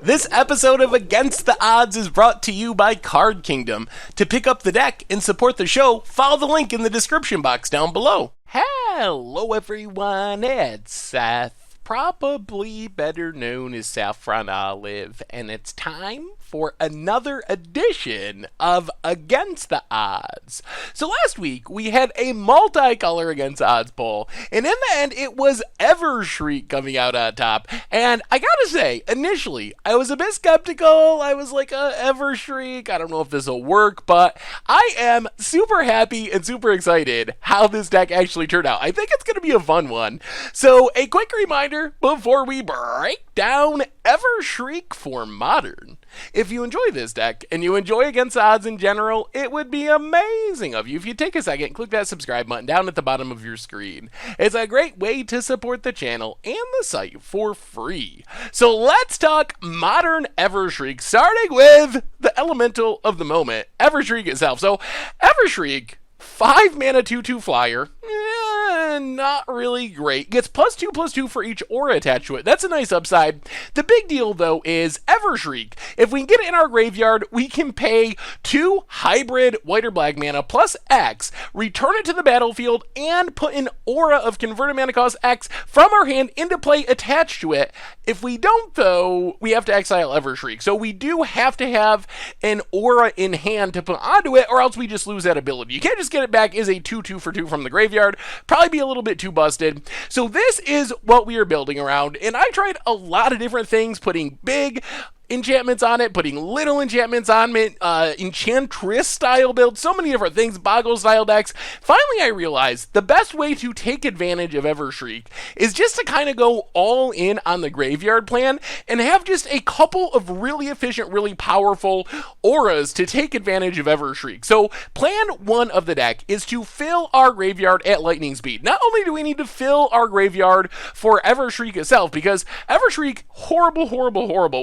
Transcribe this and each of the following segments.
This episode of Against the Odds is brought to you by Card Kingdom. To pick up the deck and support the show, follow the link in the description box down below. Hello everyone, it's Seth, probably better known as Saffron Olive, and it's time for another edition of Against the Odds. So last week, we had a multicolor Against the Odds poll, and in the end, it was Evershrike coming out on top. And I gotta say, initially, I was a bit skeptical. I was like, Evershrike, I don't know if this will work, but I am super happy and super excited how this deck actually turned out. I think it's gonna be a fun one. So a quick reminder before we break down Evershrike for Modern. If you enjoy this deck, and you enjoy Against the Odds in general, it would be amazing of you if you take a second and click that subscribe button down at the bottom of your screen. It's a great way to support the channel and the site for free. So let's talk Modern Evershrike, starting with the elemental of the moment, Evershrike itself. So Evershrike, 5 mana 2/2 flyer. Not really great. Gets +2/+2 for each aura attached to it. That's a nice upside. The big deal, though, is Evershrike. If we can get it in our graveyard, we can pay 2 hybrid white or black mana plus X, return it to the battlefield, and put an aura of converted mana cost X from our hand into play attached to it. If we don't, though, we have to exile Evershrike. So we do have to have an aura in hand to put onto it, or else we just lose that ability. You can't just get it back as a 2/2 for 2 from the graveyard. Probably be a little bit too busted. So this is what we are building around, and I tried a lot of different things, putting big enchantments on it, putting little enchantments on it, Enchantress style build, so many different things, Boggle style decks. Finally, I realized the best way to take advantage of Evershrike is just to kind of go all in on the graveyard plan and have just a couple of really efficient, really powerful auras to take advantage of Evershrike. So plan 1 of the deck is to fill our graveyard at lightning speed. Not only do we need to fill our graveyard for Evershrike itself, because Evershrike, horrible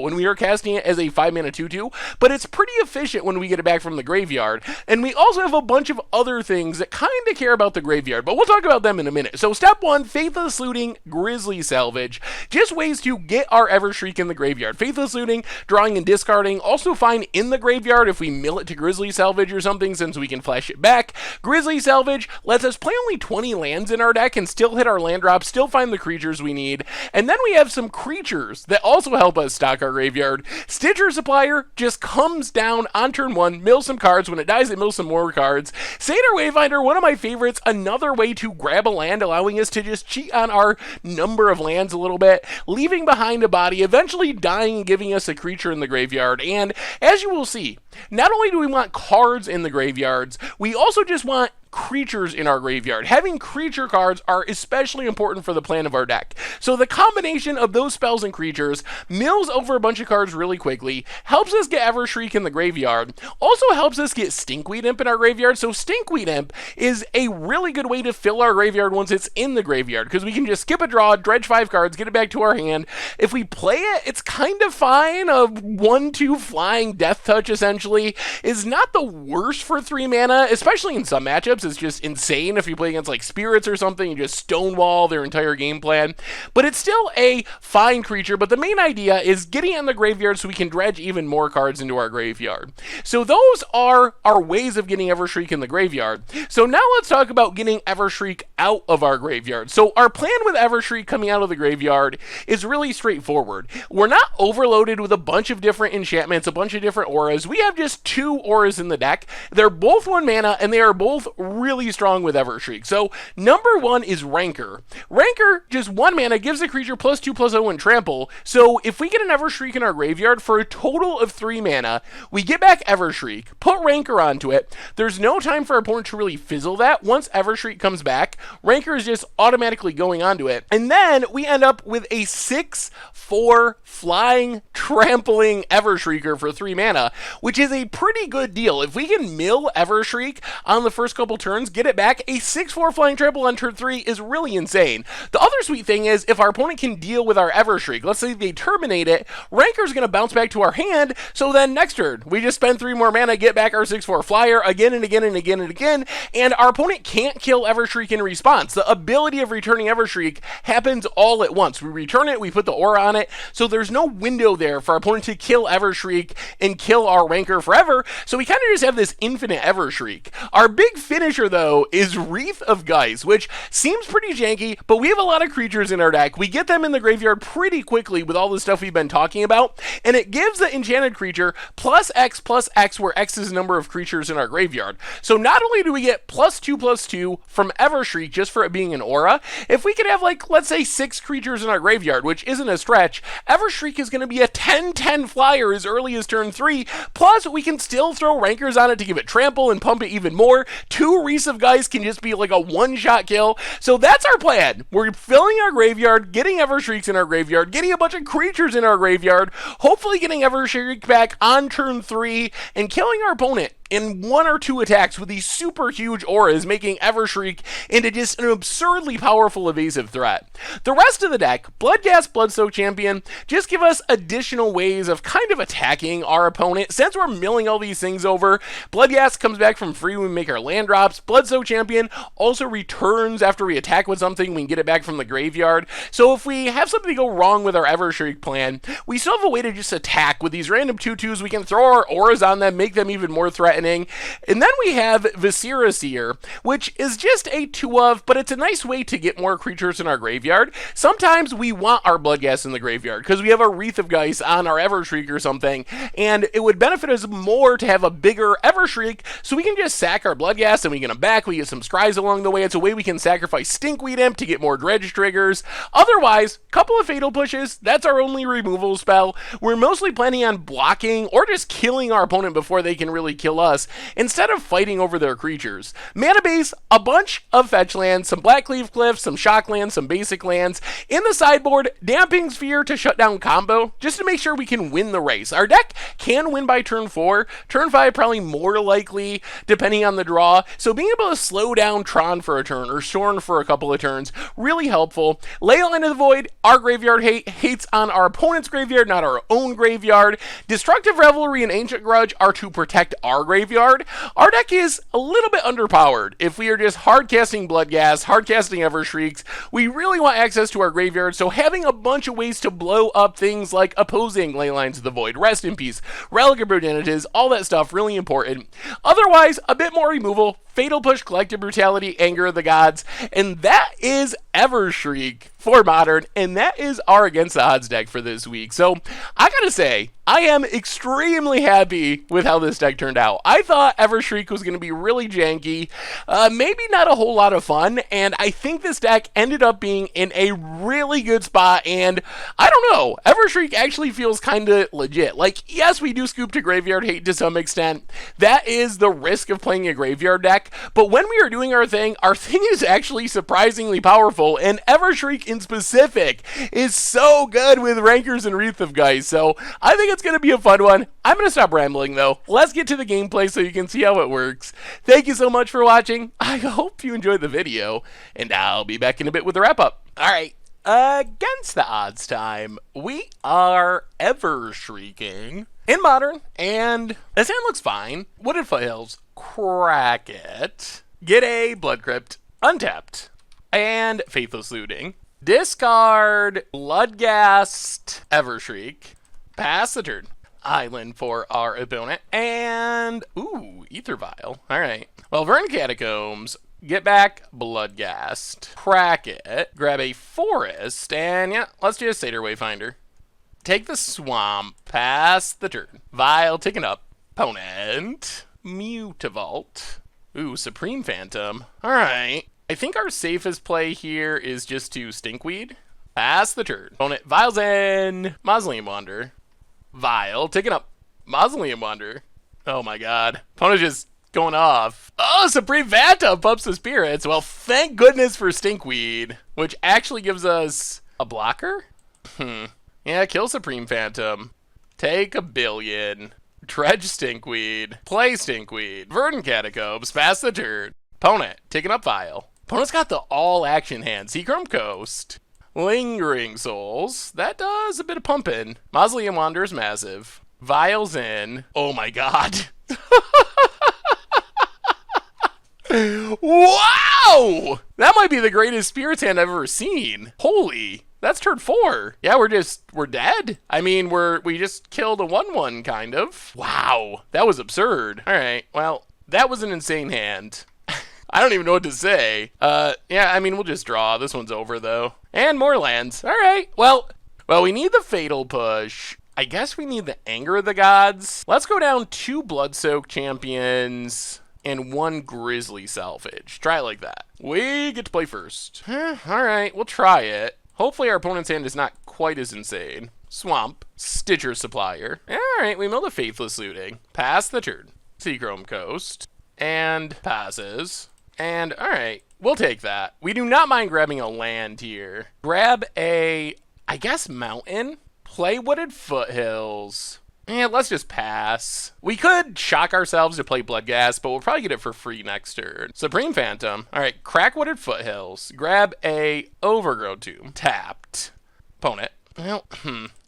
when we are casting it as a 5 mana 2/2, but it's pretty efficient when we get it back from the graveyard. And we also have a bunch of other things that kind of care about the graveyard, but we'll talk about them in a minute. So step 1, Faithless Looting, Grizzly Salvage. Just ways to get our Evershrike in the graveyard. Faithless Looting, drawing and discarding, also fine in the graveyard if we mill it to Grizzly Salvage or something, since we can flash it back. Grizzly Salvage lets us play only 20 lands in our deck and still hit our land drop, still find the creatures we need. And then we have some creatures that also help us stock our graveyard. Stitcher Supplier just comes down on turn 1, mills some cards. When it dies, it mills some more cards. Satyr Wayfinder, one of my favorites, another way to grab a land, allowing us to just cheat on our number of lands a little bit, leaving behind a body, eventually dying and giving us a creature in the graveyard. And as you will see, not only do we want cards in the graveyards, we also just want creatures in our graveyard. Having creature cards are especially important for the plan of our deck. So the combination of those spells and creatures mills over a bunch of cards really quickly, helps us get Evershrike in the graveyard, also helps us get Stinkweed Imp in our graveyard. So Stinkweed Imp is a really good way to fill our graveyard once it's in the graveyard, because we can just skip a draw, dredge 5 cards, get it back to our hand. If we play it, it's kind of fine. A 1/2 flying Death Touch essentially is not the worst for 3 mana, especially in some matchups. It's just insane if you play against like spirits or something, you just stonewall their entire game plan. But it's still a fine creature, but the main idea is getting it in the graveyard so we can dredge even more cards into our graveyard. So those are our ways of getting Evershrike in the graveyard. So now let's talk about getting Evershrike out of our graveyard. So our plan with Evershrike coming out of the graveyard is really straightforward. We're not overloaded with a bunch of different enchantments, a bunch of different auras. We have just 2 auras in the deck. They're both 1 mana, and they are both really strong with Evershrike. So number 1 is Rancor. Rancor, just 1 mana, gives the creature +2/+0 and trample. So if we get an Evershrike in our graveyard for a total of 3 mana, we get back Evershrike, put Rancor onto it. There's no time for our opponent to really fizzle that. Once Evershrike comes back, Rancor is just automatically going onto it. And then we end up with a 6/4 flying, trampling Evershriker for 3 mana, which is a pretty good deal. If we can mill Evershrike on the first couple turns, get it back. A 6/4 flying trample on turn 3 is really insane. The other sweet thing is, if our opponent can deal with our Evershrike, let's say they terminate it, Ranker's going to bounce back to our hand, so then next turn, we just spend 3 more mana, get back our 6/4 flyer again and again and again and again, and our opponent can't kill Evershrike in response. The ability of returning Evershrike happens all at once. We return it, we put the aura on it, so there's no window there for our opponent to kill Evershrike and kill our Ranker forever, so we kind of just have this infinite Evershrike. Our big finisher, though, is Wreath of Geist, which seems pretty janky, but we have a lot of creatures in our deck. We get them in the graveyard pretty quickly with all the stuff we've been talking about, and it gives the enchanted creature plus X, where X is the number of creatures in our graveyard. So not only do we get +2/+2 from Evershrike just for it being an aura, if we could have, like, let's say 6 creatures in our graveyard, which isn't a stretch, Evershrike is going to be a 10/10 flyer as early as turn 3, plus we can still throw Rankers on it to give it trample and pump it even more. 2 Wreaths of Geist can just be like a one-shot kill. So that's our plan. We're filling our graveyard, getting Evershrikes in our graveyard, getting a bunch of creatures in our graveyard, hopefully getting Evershrike back on turn 3, and killing our opponent in 1 or 2 attacks with these super huge auras, making Evershrike into just an absurdly powerful evasive threat. The rest of the deck, Bloodghast, Bloodsoaked Champion, just give us additional ways of kind of attacking our opponent. Since we're milling all these things over, Bloodghast comes back from free when we make our land drops. Bloodsoaked Champion also returns after we attack with something, we can get it back from the graveyard. So if we have something go wrong with our Evershrike plan, we still have a way to just attack with these random 2/2s. We can throw our auras on them, make them even more threatening. And then we have Viscera Seer, which is just a 2-of, but it's a nice way to get more creatures in our graveyard. Sometimes we want our Bloodghast in the graveyard because we have a Wreath of Geist on our Evershrike or something, and it would benefit us more to have a bigger Evershrike, so we can just sack our Bloodghast and we get them back. We get some scries along the way. It's a way we can sacrifice Stinkweed Imp to get more dredge triggers. Otherwise, couple of Fatal Pushes, that's our only removal spell. We're mostly planning on blocking or just killing our opponent before they can really kill us, instead of fighting over their creatures. Mana base, a bunch of fetch lands, some Blackleaf Cliff, some shock lands, some basic lands. In the sideboard, Damping Sphere to shut down combo, just to make sure we can win the race. Our deck can win by turn 4, turn 5 probably more likely, depending on the draw, so being able to slow down Tron for a turn, or Shorn for a couple of turns, really helpful. Leyline of the Void, our graveyard hates on our opponent's graveyard, not our own graveyard. Destructive Revelry and Ancient Grudge are to protect our graveyard. Our deck is a little bit underpowered. If we are just hard casting Bloodghast, hard casting Evershrieks, we really want access to our graveyard, so having a bunch of ways to blow up things like opposing Leylines of the Void, Rest in Peace, Relic of Progenitus, all that stuff, really important. Otherwise, a bit more removal, Fatal Push, Collective Brutality, Anger of the Gods, and that is Evershrike for Modern, and that is our Against the Odds deck for this week. So, I gotta say, I am extremely happy with how this deck turned out. I thought Evershrike was going to be really janky, maybe not a whole lot of fun, and I think this deck ended up being in a really good spot, and I don't know, Evershrike actually feels kind of legit. Like, yes, we do scoop to graveyard hate to some extent. That is the risk of playing a graveyard deck, but when we are doing our thing is actually surprisingly powerful, and Evershrike in specific is so good with Rankers and Wreath of Geist, so I think it's going to be a fun one. I'm going to stop rambling though. Let's get to the gameplay so you can see how it works. Thank you so much for watching. I hope you enjoyed the video, and I'll be back in a bit with a wrap up. Alright, Against the Odds time. We are Evershriking in Modern, and this hand looks fine. Wooded Foothills, crack it. Get a Blood Crypt, untapped, and Faithless Looting. Discard Bloodghast, Evershrike. Pass the turn. Island for our opponent. And, ooh, Ether Vial. Alright. Well, Vern Catacombs. Get back Bloodghast. Crack it. Grab a Forest. And, yeah, let's do a Satyr Wayfinder. Take the Swamp. Pass the turn. Vial taken up. Opponent. Mutavault. Ooh, Supreme Phantom. Alright. I think our safest play here is just to Stinkweed. Pass the turn. Opponent. Vial's in. Mausoleum Wander. Vial, taking up Mausoleum Wander. Oh my god. Opponent just going off. Oh, Supreme Phantom pumps the spirits. Well, thank goodness for Stinkweed, which actually gives us a blocker? Yeah, kill Supreme Phantom. Take a billion. Dredge Stinkweed. Play Stinkweed. Verdant Catacombs. Pass the turn. Opponent, taking up Vial. Opponent's got the all-action hand. Seachrome Coast. Lingering Souls. That does a bit of pumping. Mausoleum Wanderer's massive. Vials in. Oh my god. Wow! That might be the greatest Spirits hand I've ever seen. Holy. That's turn 4. Yeah, we're dead. I mean, we just killed a 1/1, kind of. Wow. That was absurd. Alright, well, that was an insane hand. I don't even know what to say. Yeah, I mean, we'll just draw. This one's over, though. And more lands. All right. Well, we need the Fatal Push. I guess we need the Anger of the Gods. Let's go down 2 Bloodsoaked Champions and 1 Grizzly Salvage. Try it like that. We get to play first. All right, we'll try it. Hopefully our opponent's hand is not quite as insane. Swamp. Stitcher Supplier. All right, we mill the Faithless Looting. Pass the turn. Seachrome Coast. And passes. And, alright, we'll take that. We do not mind grabbing a land here. Grab a, I guess, mountain? Play Wooded Foothills. Let's just pass. We could shock ourselves to play Bloodghast, but we'll probably get it for free next turn. Supreme Phantom. Alright, crack Wooded Foothills. Grab a Overgrown Tomb. Tapped. Opponent. Well,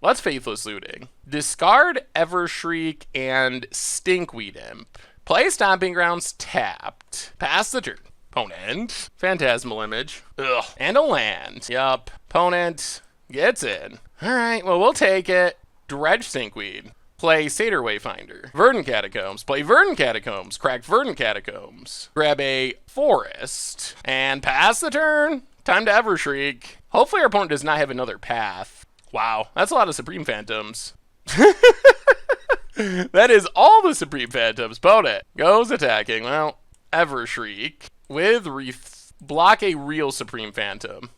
let's Faithless Looting. Discard Evershrike and Stinkweed Imp. Play Stomping Grounds, tapped. Pass the turn. Opponent. Phantasmal Image. Ugh. And a land. Yup. Opponent gets in. Alright, well, we'll take it. Dredge Stinkweed. Play Satyr Wayfinder. Verdant Catacombs. Play Verdant Catacombs. Crack Verdant Catacombs. Grab a Forest. And pass the turn. Time to Evershriek. Hopefully our opponent does not have another path. Wow, that's a lot of Supreme Phantoms. That is all the Supreme Phantoms. Opponent goes attacking. Well, Evershriek with block a real Supreme Phantom.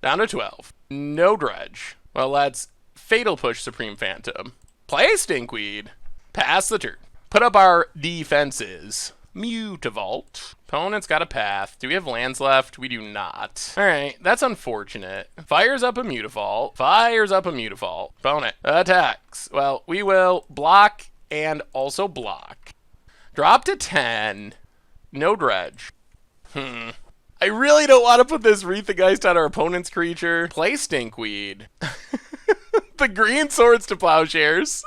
Down to 12. No Dredge. Well, that's Fatal Push Supreme Phantom. Play Stinkweed. Pass the turn. Put up our defenses. Mutavault. Opponent's got a path. Do we have lands left? We do not. Alright, that's unfortunate. Fires up a Mutavault. Fires up a Mutavault. Opponent attacks. Well, we will block and also block. Drop to 10. No Dredge. I really don't want to put this Wreath of Geist on our opponent's creature. Play Stinkweed. The green Swords to Plowshares.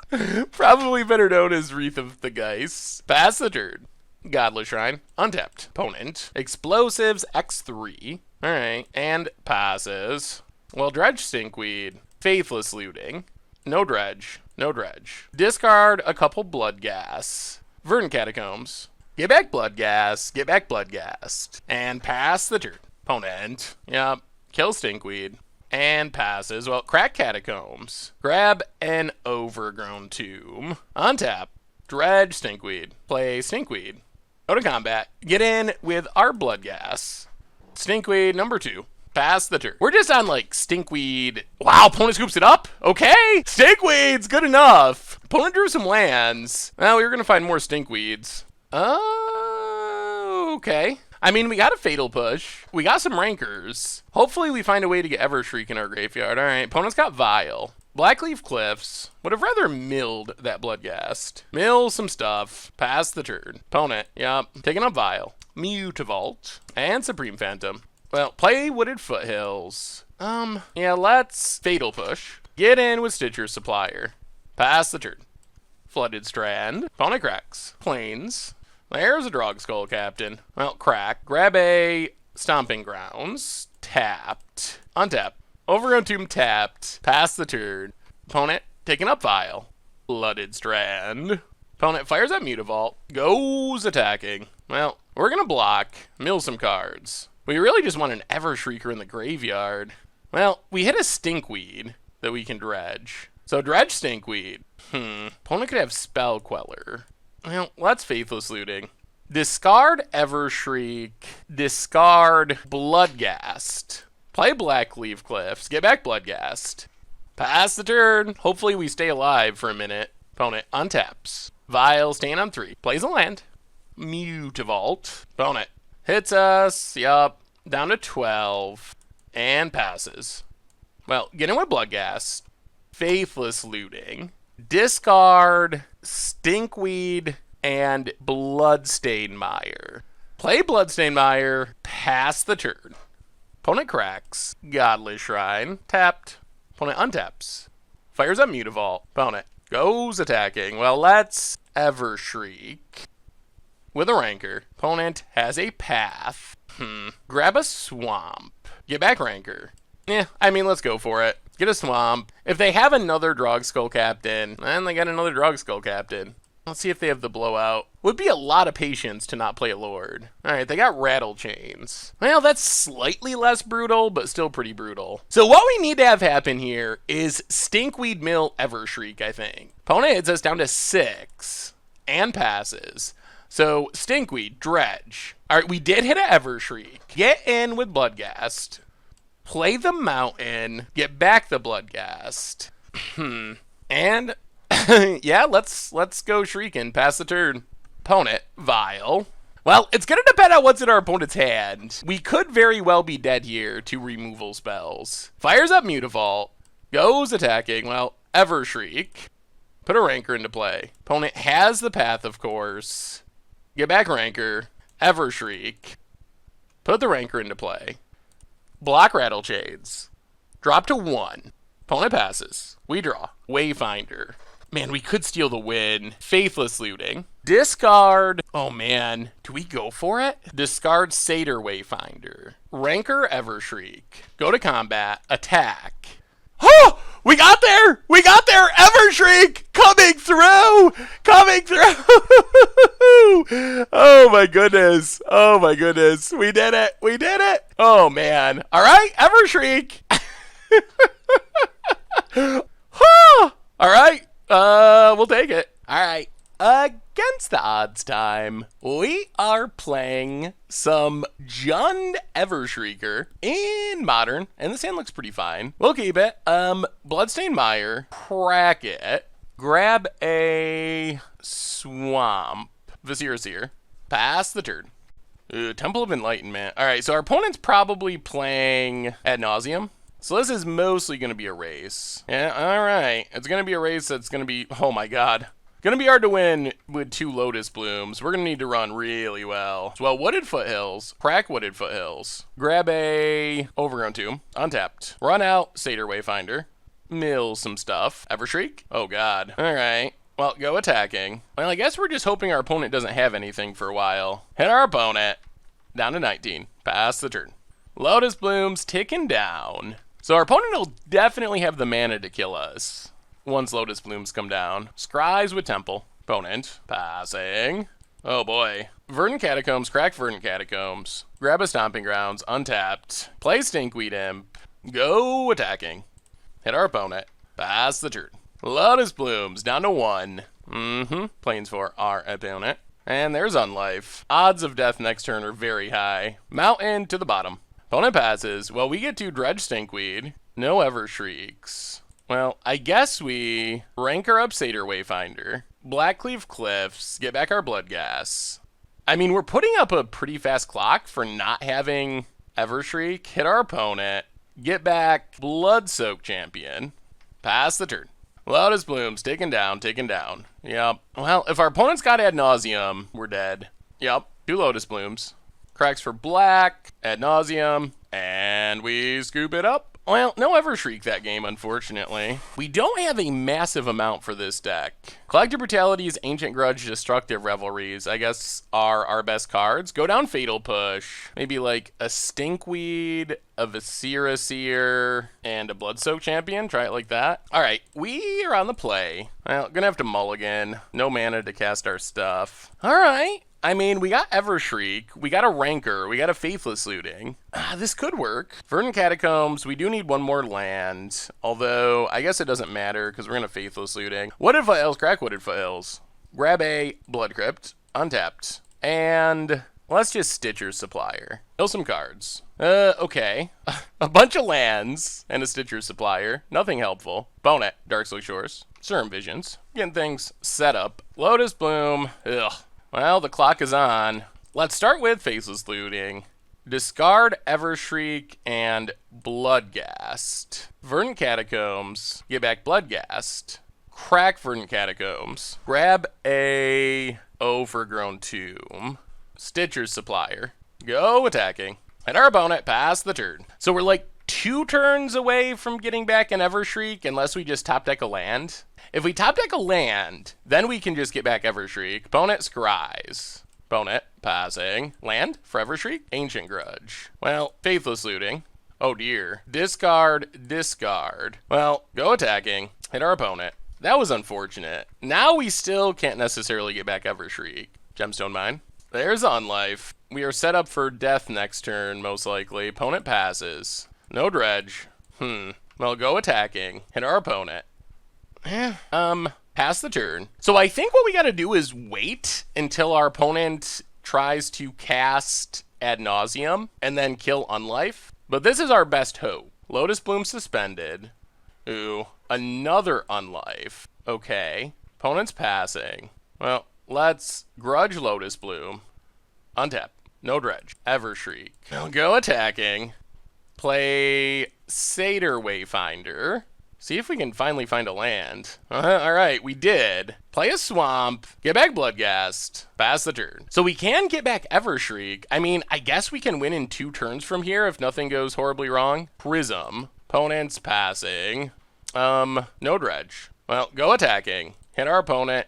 Probably better known as Wreath of the Geist. Pass the turn. Godless Shrine. Untapped. Opponent. Explosives X3. Alright. And passes. Well, Dredge Stinkweed. Faithless Looting. No Dredge. No Dredge. Discard a couple Bloodghast. Verdant Catacombs. Get back Bloodghast. Get back Bloodghast. And pass the turn. Opponent. Yep. Kill Stinkweed. And passes. Well, crack Catacombs. Grab an Overgrown Tomb. Untap. Dredge Stinkweed. Play Stinkweed. Go to combat. Get in with our Bloodghast. Stinkweed number 2. Pass the turn. We're just on like Stinkweed. Wow, opponent scoops it up. Okay. Stinkweed's good enough. Opponent drew some lands. Well, we were going to find more Stinkweeds. Okay. I mean, we got a Fatal Push. We got some Rankers. Hopefully we find a way to get Evershriek in our graveyard. All right, opponent's got Vial. Blackleaf Cliffs. Would have rather milled that Bloodghast. Mill some stuff. Pass the turn. Opponent. Yep. Taking up Vial. Mutavault. And Supreme Phantom. Well, play Wooded Foothills. Yeah, let's Fatal Push. Get in with Stitcher Supplier. Pass the turn. Flooded Strand. Opponent cracks. Plains. There's a Drog Skull Captain. Well, crack. Grab a Stomping Grounds. Tapped. Untap. Overgrown Tomb tapped. Pass the turn. Opponent taking up Vial. Flooded Strand. Opponent fires at Mutavault. Goes attacking. Well, we're going to block. Mill some cards. We really just want an Evershrieker in the graveyard. Well, we hit a Stinkweed that we can dredge. So dredge Stinkweed. Opponent could have Spell Queller. Well, let's Faithless Looting. Discard Evershriek. Discard Bloodghast. Play Blackleaf Cliffs. Get back Bloodghast. Pass the turn. Hopefully we stay alive for a minute. Opponent untaps. Vial staying on 3. Plays a land. Mutavault. Opponent hits us. Yup. Down to 12. And passes. Well, get in with Bloodghast. Faithless Looting. Discard Stinkweed and Bloodstained Mire. Play Bloodstained Mire, pass the turn. Opponent cracks, Godless Shrine, tapped. Opponent untaps. Fires up Mutavault. Opponent goes attacking. Well, let's Evershrike with a Rancor. Opponent has a Path. Grab a Swamp. Get back Rancor. I mean, let's go for it. Get a Swamp. If they have another Drog Skull Captain, then they got another Drog Skull Captain. Let's see if they have the Blowout. Would be a lot of patience to not play a Lord. Alright, they got Rattle Chains. Well, that's slightly less brutal, but still pretty brutal. So what we need to have happen here is Stinkweed Mill Evershriek, I think. Opponent hits us down to 6 and passes. So Stinkweed, Dredge. Alright, we did hit a Evershriek. Get in with Bloodghast. Play the Mountain. Get back the Bloodghast. And yeah, let's go shrieking. Pass the turn. Opponent, Vile. Well, it's going to depend on what's in our opponent's hand. We could very well be dead here to removal spells. Fires up Mutavault. Goes attacking. Well, Evershriek. Put a Rancor into play. Opponent has the Path, of course. Get back Rancor. Evershriek. Put the Rancor into play. Block Rattle Chains. Drop to 1. Opponent passes. We draw. Wayfinder. Man, we could steal the win. Faithless Looting. Discard. Oh, man. Do we go for it? Discard Satyr Wayfinder. Rancor Evershriek. Go to combat. Attack. Oh! We got there! We got there! Evershriek! Coming through! Coming through! Oh, my goodness. Oh, my goodness. We did it. We did it. Oh, man. All right, Evershriek. All right. We'll take it. All right. Against the odds time, we are playing some Jund Evershrieker in Modern, and this hand looks pretty fine. We'll keep it. Bloodstained Mire, crack it, grab a Swamp, Visir, pass the turn. Temple of Enlightenment. All right, so our opponent's probably playing Ad Nauseam. So this is mostly going to be a race. Yeah, all right. It's going to be a race that's going to be, oh my god. Going to be hard to win with 2 Lotus Blooms. We're going to need to run really well. So, Wooded Foothills. Crack Wooded Foothills. Grab a Overgrown Tomb. Untapped. Run out Satyr Wayfinder. Mill some stuff. Evershriek. Oh god. All right. Well, go attacking. Well, I guess we're just hoping our opponent doesn't have anything for a while. Hit our opponent. Down to 19. Pass the turn. Lotus Blooms ticking down. So our opponent will definitely have the mana to kill us once Lotus Blooms come down. Scries with Temple. Opponent. Passing. Oh boy. Verdant Catacombs. Crack Verdant Catacombs. Grab a Stomping Grounds. Untapped. Play Stinkweed Imp. Go attacking. Hit our opponent. Pass the turn. Lotus Blooms. Down to 1. Plains for our opponent. And there's Unlife. Odds of death next turn are very high. Mountain to the bottom. Opponent passes. Well, we get to Dredge Stinkweed. No Evershrieks. Well, I guess we Rancor up Satyr Wayfinder. Blackcleave Cliffs. Get back our Bloodghast. I mean, we're putting up a pretty fast clock for not having Evershriek. Hit our opponent. Get back Bloodsoak Champion. Pass the turn. Lotus Blooms. Taken down. Taken down. Yep. Well, if our opponent's got Ad Nauseam, we're dead. Yep. 2 Lotus Blooms. Cracks for black, Ad Nauseam, and we scoop it up. Well, no Evershriek that game, unfortunately. We don't have a massive amount for this deck. Collective Brutalities, Ancient Grudge, Destructive Revelries, I guess, are our best cards. Go down Fatal Push. Maybe like a Stinkweed, a Visir, and a Bloodsoak Champion. Try it like that. All right, we are on the play. Well, gonna have to mulligan. No mana to cast our stuff. All right. I mean, we got Evershriek, we got a Rancor, we got a Faithless Looting. This could work. Verdant Catacombs, we do need 1 more land. Although, I guess it doesn't matter, because we're going to Faithless Looting. Wooded Foothills, crack Wooded Foothills. Grab a Blood Crypt, untapped. And let's just Stitcher's Supplier. Kill some cards. Okay. A bunch of lands and a Stitcher's Supplier. Nothing helpful. Opponent, Darkslow Shores. Serum Visions. Getting things set up. Lotus Bloom. Ugh. Well, the clock is on. Let's start with Faceless Looting. Discard Evershriek and Bloodghast. Verdant Catacombs. Get back Bloodghast. Crack Verdant Catacombs. Grab a Overgrown Tomb. Stitcher's Supplier. Go attacking. And our opponent pass the turn. So we're like 2 turns away from getting back an Evershrike unless we just top deck a land. If we top deck a land, then we can just get back Evershrike. Opponent scries. Opponent passing. Land for Evershrike. Ancient Grudge. Well, Faithless Looting. Oh dear. Discard, discard. Well, go attacking. Hit our opponent. That was unfortunate. Now we still can't necessarily get back Evershrike. Gemstone Mine. There's Unlife. We are set up for death next turn, most likely. Opponent passes. No dredge. Well, go attacking. Hit our opponent. Pass the turn. So I think what we gotta do is wait until our opponent tries to cast Ad Nauseam and then kill Unlife. But this is our best hope. Lotus Bloom suspended. Ooh, another Unlife. Okay. Opponent's passing. Well, let's Grudge Lotus Bloom. Untap. No dredge. Evershriek. Go attacking. Play Satyr Wayfinder. See if we can finally find a land. Alright, we did. Play a swamp. Get back Bloodghast. Pass the turn. So we can get back Evershriek. I mean, I guess we can win in 2 turns from here if nothing goes horribly wrong. Prism. Opponent's passing. No dredge. Well, go attacking. Hit our opponent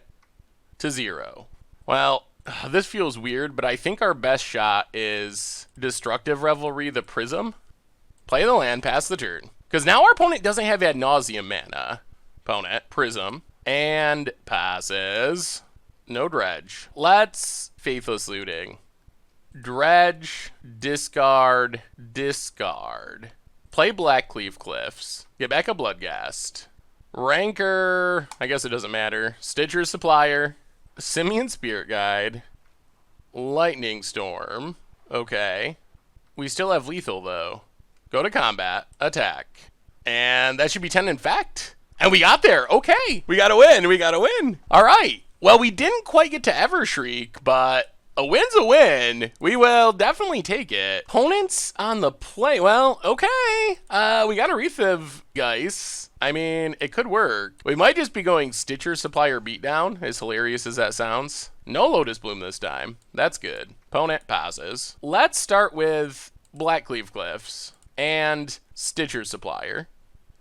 to 0. Well, this feels weird, but I think our best shot is Destructive Revelry, the Prism. Play the land, pass the turn. Because now our opponent doesn't have Ad Nauseam mana. Opponent, Prism, and passes. No dredge. Let's Faithless Looting. Dredge, discard, discard. Play Black Cleave Cliffs. Get back a Bloodghast. Rancor, I guess it doesn't matter. Stitcher's Supplier. Simian Spirit Guide. Lightning Storm. Okay. We still have lethal, though. Go to combat. Attack. And that should be 10 in fact. And we got there. Okay. We gotta win. We gotta win. All right. Well, we didn't quite get to Evershriek, but a win's a win. We will definitely take it. Opponents on the play. Well, okay. We got a Rethiv, guys. I mean, it could work. We might just be going Stitcher Supplier Beatdown, as hilarious as that sounds. No Lotus Bloom this time. That's good. Opponent passes. Let's start with Black Cleave Cliffs and Stitcher Supplier.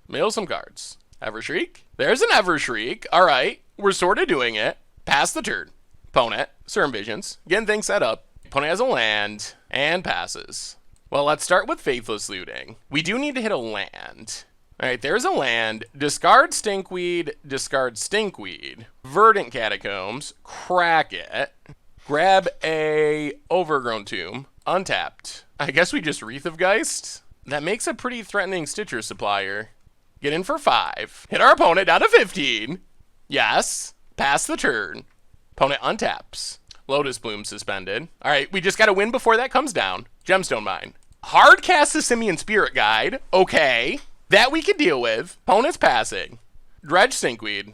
Mill some cards. Evershriek. There's an Evershriek. All right. We're sort of doing it. Pass the turn. Opponent. Certain Visions. Getting things set up. Opponent has a land and passes. Well, let's start with Faithless Looting. We do need to hit a land. All right, there's a land. Discard Stinkweed, discard Stinkweed. Verdant Catacombs, crack it. Grab a Overgrown Tomb, untapped. I guess we just Wreath of Geist. That makes a pretty threatening Stitcher Supplier. Get in for 5. Hit our opponent down to 15. Yes, pass the turn. Opponent untaps. Lotus Bloom suspended. All right, we just got to win before that comes down. Gemstone Mine. Hard cast the Simian Spirit Guide. Okay. That we can deal with. Opponent's passing. Dredge Stinkweed.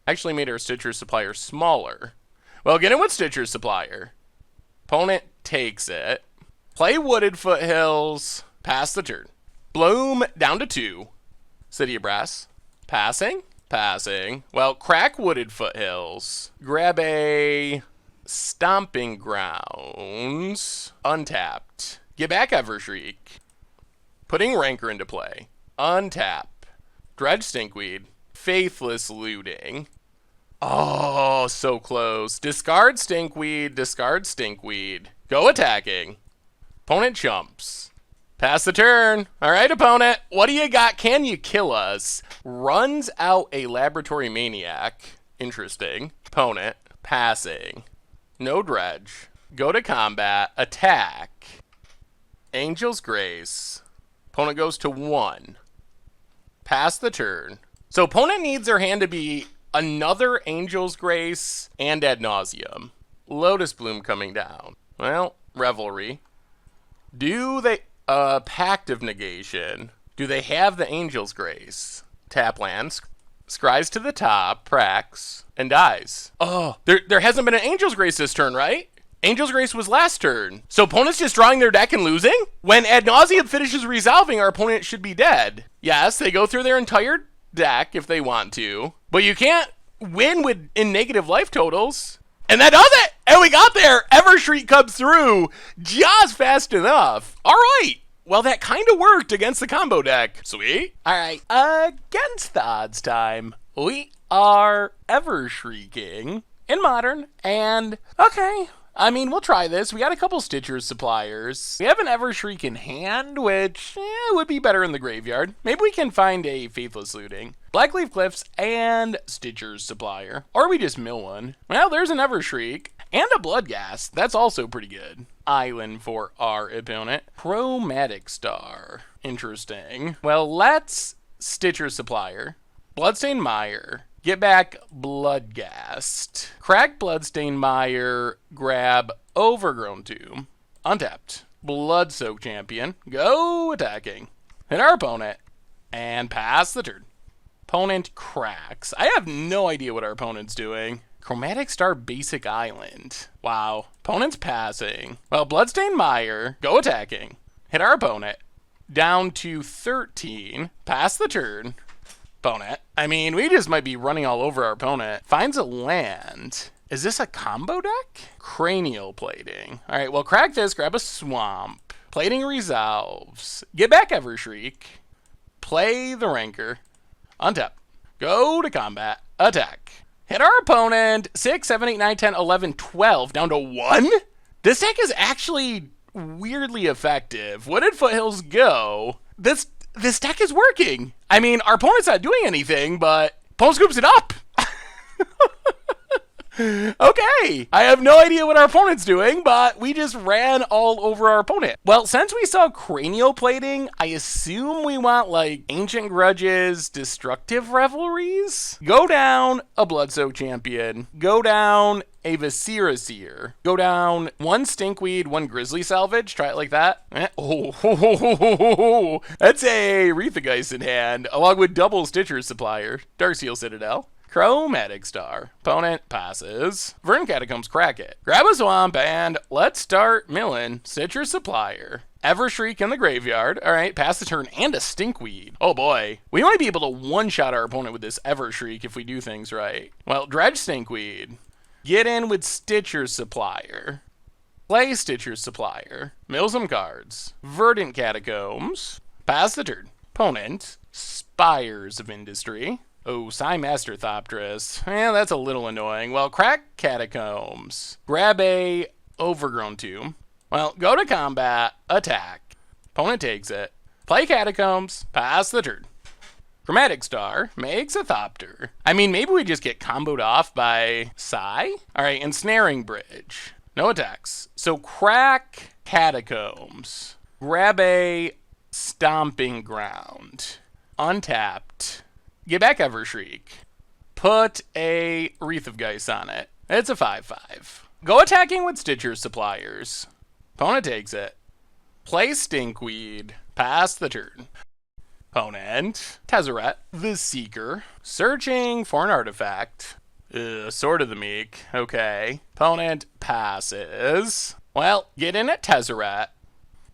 Actually made our Stitcher Supplier smaller. Well, get in with Stitcher Supplier. Opponent takes it. Play Wooded Foothills. Pass the turn. Bloom down to 2. City of Brass. Passing. Passing. Well, crack Wooded Foothills. Grab a Stomping Grounds. Untapped. Get back Evershriek. Putting Rancor into play. Untap. Dredge Stinkweed. Faithless Looting. Oh, so close. Discard Stinkweed. Discard Stinkweed. Go attacking. Opponent chumps. Pass the turn. All right, opponent. What do you got? Can you kill us? Runs out a Laboratory Maniac. Interesting. Opponent. Passing. No dredge. Go to combat. Attack. Angel's Grace. Opponent goes to 1. Pass the turn. So opponent needs their hand to be another Angel's Grace and Ad Nauseam. Lotus Bloom coming down. Well, Revelry. Do they... Pact of Negation. Do they have the Angel's Grace? Tap lands. Scries to the top. Prax. And dies. Oh, there hasn't been an Angel's Grace this turn, right? Angel's Grace was last turn. So opponent's just drawing their deck and losing? When Ad Nauseam finishes resolving, our opponent should be dead. Yes, they go through their entire deck if they want to. But you can't win in negative life totals. And that does it! And we got there. Evershrike comes through just fast enough. All right. Well, that kind of worked against the combo deck. Sweet. All right. Against the odds time, we are Evershriking in Modern. And, okay. I mean, we'll try this. We got a couple Stitcher suppliers. We have an Evershrike in hand, which would be better in the graveyard. Maybe we can find a Faithless Looting, Blackleaf Cliffs, and Stitcher's supplier. Or we just mill one. Well, there's an Evershrike and a Bloodghast. That's also pretty good. Island for our opponent. Chromatic Star. Interesting. Well, let's Stitcher's supplier. Bloodstained Mire. Get back Bloodghast. Crack Bloodstained Mire. Grab Overgrown Tomb. Untapped. Bloodsoaked Champion. Go attacking. Hit our opponent. And pass the turn. Opponent cracks. I have no idea what our opponent's doing. Chromatic Star Basic Island. Wow. Opponent's passing. Well, Bloodstained Mire. Go attacking. Hit our opponent. Down to 13. Pass the turn. Opponent. I mean, we just might be running all over our opponent. Finds a land. Is this a combo deck? Cranial Plating. All right, well, crack this. Grab a Swamp. Plating resolves. Get back Evershrike. Play the Rancor. Untap. Go to combat. Attack. Hit our opponent. 6, 7, 8, 9, 10, 11, 12. Down to 1? This deck is actually weirdly effective. What did Foothills go? This deck is working. I mean, our opponent's not doing anything, but opponent scoops it up. Okay, I have no idea what our opponent's doing, but we just ran all over our opponent. Well, since we saw Cranial Plating, I assume we want, like, Ancient Grudges, Destructive Revelries? Go down a Bloodsoaked Champion. Go down a Viscera Seer. Go down 1 Stinkweed, 1 Grizzly Salvage. Try it like that. Oh, that's a Arethageist in hand, along with double Stitcher Supplier. Darksteel Citadel. Chromatic Star. Opponent passes. Vern Catacombs crack it. Grab a Swamp and let's start milling. Stitcher Supplier. Evershrike in the graveyard. All right, pass the turn and a Stinkweed. Oh boy. We might be able to one-shot our opponent with this Evershrike if we do things right. Well, dredge Stinkweed. Get in with Stitcher Supplier. Play Stitcher Supplier. Mill some cards. Verdant Catacombs. Pass the turn. Opponent. Spires of Industry. Oh, Psymaster Thopterus. That's a little annoying. Well, crack Catacombs. Grab a Overgrown Tomb. Well, go to combat. Attack. Opponent takes it. Play Catacombs. Pass the turn. Chromatic Star makes a Thopter. I mean, maybe we just get comboed off by Psy? Alright, Ensnaring Bridge. No attacks. So crack Catacombs. Grab a Stomping Ground. Untapped. Get back Evershrike. Put a Wreath of Geist on it. It's a 5/5. Go attacking with Stitcher Suppliers. Opponent takes it. Play Stinkweed. Pass the turn. Opponent. Tezzerator. The Seeker. Searching for an artifact. Sword of the Meek. Okay. Opponent passes. Well, get in at Tezzerator.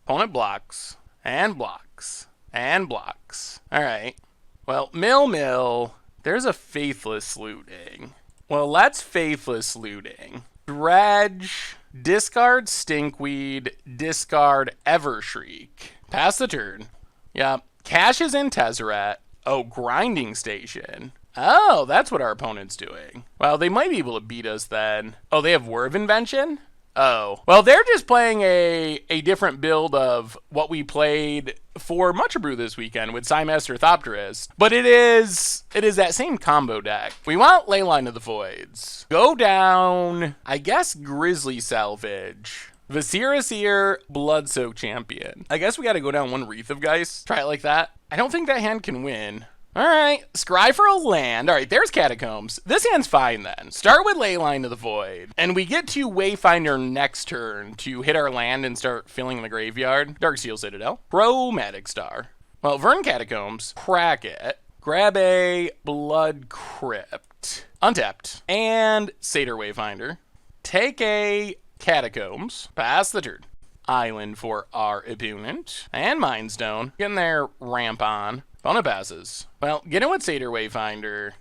Opponent blocks. And blocks. And blocks. Alright. Well, mill. There's a Faithless Looting. Well, let's Faithless Looting. Dredge. Discard Stinkweed. Discard Evershrike. Pass the turn. Yep. Cash is in Tezzerator. Oh, Grinding Station. Oh, that's what our opponent's doing. Well, they might be able to beat us then. Oh, they have War of Invention? Oh. Well, they're just playing a different build of what we played for Mucha Brew this weekend with Psymaster Thopterus. But it is that same combo deck. We want Leyline of the Voids. Go down, I guess, Grizzly Salvage. Viscera Seer, Bloodsoaked Champion. I guess we gotta go down 1 Wreath of Geist. Try it like that. I don't think that hand can win. Alright, scry for a land. Alright, there's Catacombs. This hand's fine then. Start with Leyline of the Void. And we get to Wayfinder next turn to hit our land and start filling the graveyard. Darksteel Citadel. Chromatic Star. Well, Vern Catacombs. Crack it. Grab a Blood Crypt. Untapped. And Satyr Wayfinder. Take a Catacombs. Pass the turn. Island for our opponent. And Mindstone. Getting their ramp on. Opponent passes. Well, get in with Satyr Wayfinder.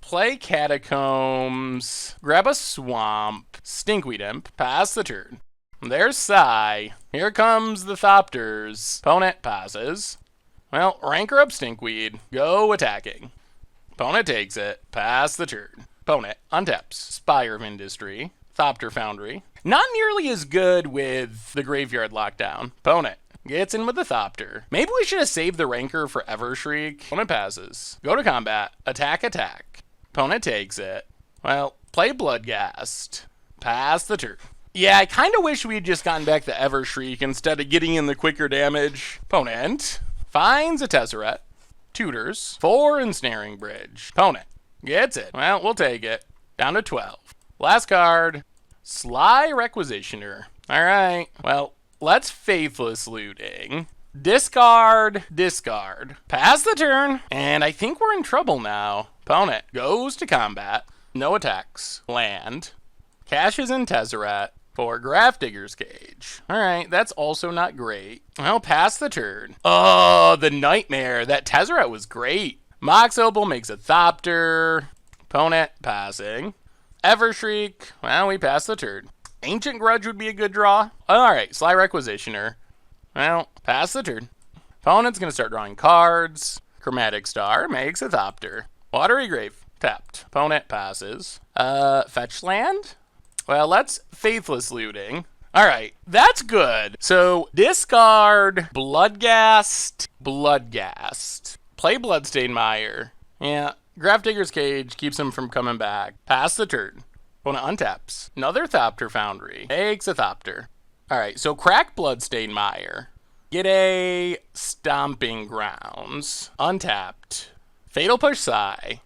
Play Catacombs. Grab a Swamp. Stinkweed Imp. Pass the turn. There's Sigh. Here comes the Thopters. Opponent passes. Well, Ranker up Stinkweed. Go attacking. Opponent takes it. Pass the turn. Opponent untaps. Spire of Industry. Thopter Foundry. Not nearly as good with the Graveyard Lockdown. Opponent gets in with the Thopter. Maybe we should have saved the Ranker for Evershrike. Opponent passes. Go to combat. Attack, attack. Opponent takes it. Well, play Bloodghast. Pass the turn. Yeah, I kind of wish we had just gotten back the Evershriek instead of getting in the quicker damage. Opponent finds a Tezzerator. Tutors. 4 Ensnaring Bridge. Opponent gets it. Well, we'll take it. Down to 12. Last card. Sly Requisitioner. Alright, well, let's Faithless Looting. Discard, discard. Pass the turn, and I think we're in trouble now. Opponent goes to combat. No attacks. Land. Cashes in Tezzerator for Grafdigger's Cage. Alright, that's also not great. Well, pass the turn. Oh, the nightmare. That Tezzerator was great. Mox Opal makes a Thopter. Opponent passing. Evershriek. Well, we pass the turn. Ancient Grudge would be a good draw. Alright, Sly Requisitioner. Well, pass the turn. Opponent's going to start drawing cards. Chromatic Star makes a Thopter. Watery Grave. Tapped. Opponent passes. Fetch land? Well, let's Faithless Looting. Alright, that's good. So, discard Bloodghast. Bloodghast. Play Bloodstained Mire. Yeah, Grafdigger's Cage keeps him from coming back. Pass the turn. Opponent untaps. Another Thopter Foundry. Takes a Thopter. Alright, so crack Bloodstained Mire. Get a Stomping Grounds. Untapped. Fatal Push Sigh.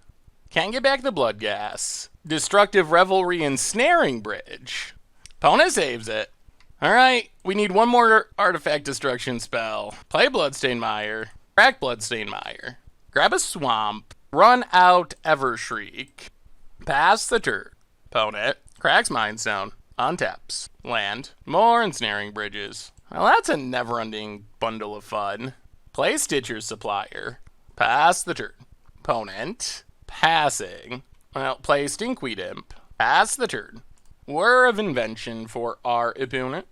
Can't get back the Bloodghast. Destructive Revelry Ensnaring Bridge. Opponent saves it. Alright, we need one more artifact destruction spell. Play Bloodstained Mire. Crack Bloodstained Mire. Grab a Swamp. Run out Evershriek. Pass the turn. Opponent cracks Mindstone. Untaps. Land. More Ensnaring Bridges. Well, that's a never-ending bundle of fun. Play Stitcher's Supplier. Pass the turn. Opponent passing. Well, play Stinkweed Imp. Pass the turn. Whir of Invention for our opponent.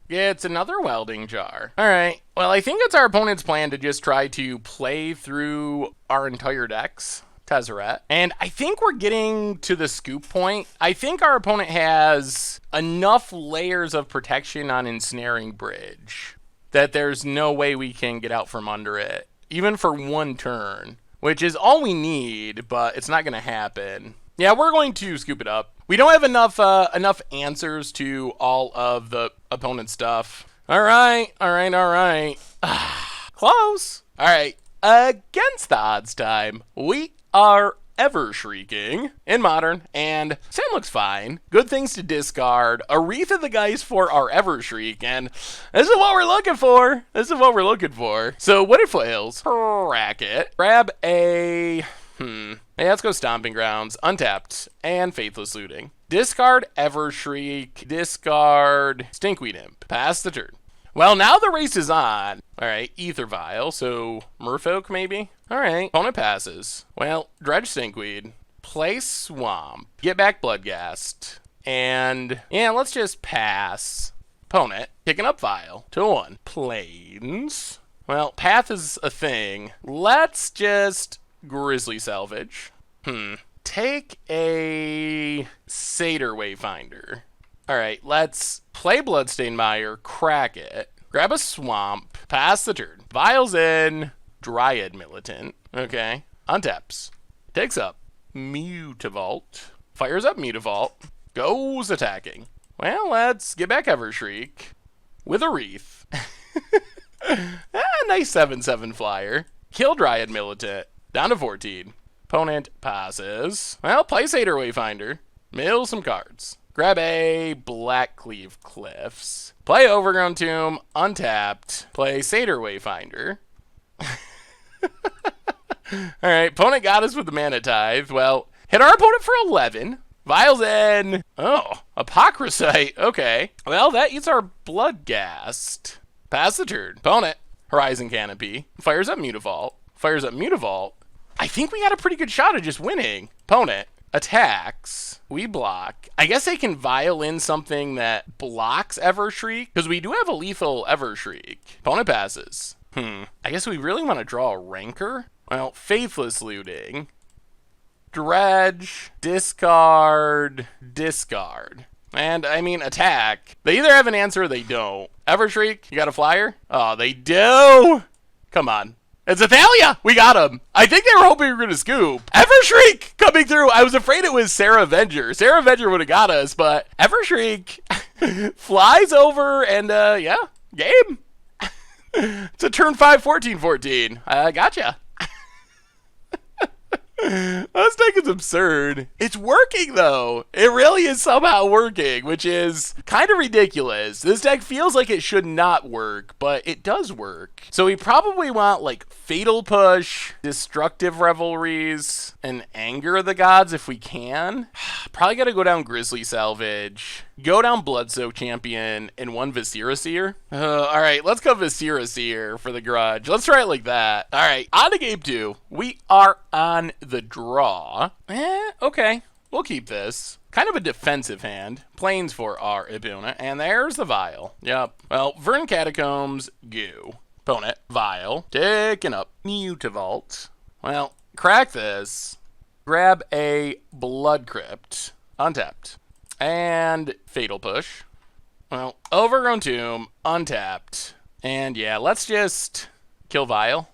Gets another Welding Jar. Alright, well, I think it's our opponent's plan to just try to play through our entire decks. Tezzerator. And I think we're getting to the scoop point. I think our opponent has enough layers of protection on Ensnaring Bridge that there's no way we can get out from under it, even for one turn, which is all we need, but it's not going to happen. Yeah, we're going to scoop it up. We don't have enough answers to all of the opponent's stuff. All right. Close. All right, against the odds time, we are Evershrieking in Modern, and Sam looks fine. Good things to discard. A Wreath of the Geist for our Evershriek, and this is what we're looking for. So what if Flails? Crack it. Grab a... Hey, let's go Stomping Grounds. Untapped. And Faithless Looting. Discard Evershriek. Discard Stinkweed Imp. Pass the turn. Well, now the race is on. Alright, Ether Vial, so Merfolk maybe? Alright, opponent passes. Well, Dredge Stinkweed. Play Swamp. Get back Bloodghast. And, yeah, let's just pass. Opponent, picking up Vial. 2-1. Plains. Well, Path is a thing. Let's just Grizzly Salvage. Take a Satyr Wayfinder. Alright, let's play Bloodstained Mire, crack it, grab a Swamp, pass the turn. Vials in, Dryad Militant. Okay, untaps. Takes up Mutavault. Fires up Mutavault. Goes attacking. Well, let's get back Evershriek with a Wreath. Nice 7/7 flyer. Kill Dryad Militant. Down to 14. Opponent passes. Well, play Satyr Wayfinder. Mill some cards. Grab a Blackcleave Cliffs. Play Overgrown Tomb. Untapped. Play Satyr Wayfinder. Alright, opponent got us with the Mana Tithe. Well, hit our opponent for 11. Vials in. Oh, Apocryphite. Okay. Well, that eats our Bloodghast. Pass the turn. Opponent. Horizon Canopy. Fires up Mutavault. Fires up Mutavault. I think we got a pretty good shot of just winning. Opponent attacks. We block. I guess they can violin something that blocks Evershrike, because we do have a lethal Evershrike. Opponent passes. I guess we really want to draw a Rancor. Well, Faithless Looting. Dredge. Discard. Discard. And, I mean, attack. They either have an answer or they don't. Evershrike, you got a flyer? Oh, they do! Come on. It's Athalia! We got him! I think they were hoping we were going to scoop. Evershrike coming through! I was afraid it was Sarah Avenger. Sarah Avenger would have got us, but Evershrike flies over and, yeah, game. It's a turn 5, 14-14. Gotcha. This deck is absurd. It's working, though. It really is somehow working, which is kind of ridiculous. This deck feels like it should not work, but it does work. So we probably want, like, Fatal Push, Destructive Revelries, and Anger of the Gods if we can. Probably gotta go down Grizzly Salvage, go down Bloodsoak Champion, and one Viscera Seer. Alright, let's go Viscera Seer for the Grudge. Let's try it like that. Alright, on to game 2. We are on the draw. Okay. We'll keep this. Kind of a defensive hand. Plains for our opponent. And there's the Vial. Yep. Well, Vern Catacombs, goo. Opponent, Vial. Taking up Mutavault. Well, crack this. Grab a Blood Crypt. Untapped. And Fatal Push. Well, Overgrown Tomb. Untapped. And yeah, let's just kill Vial.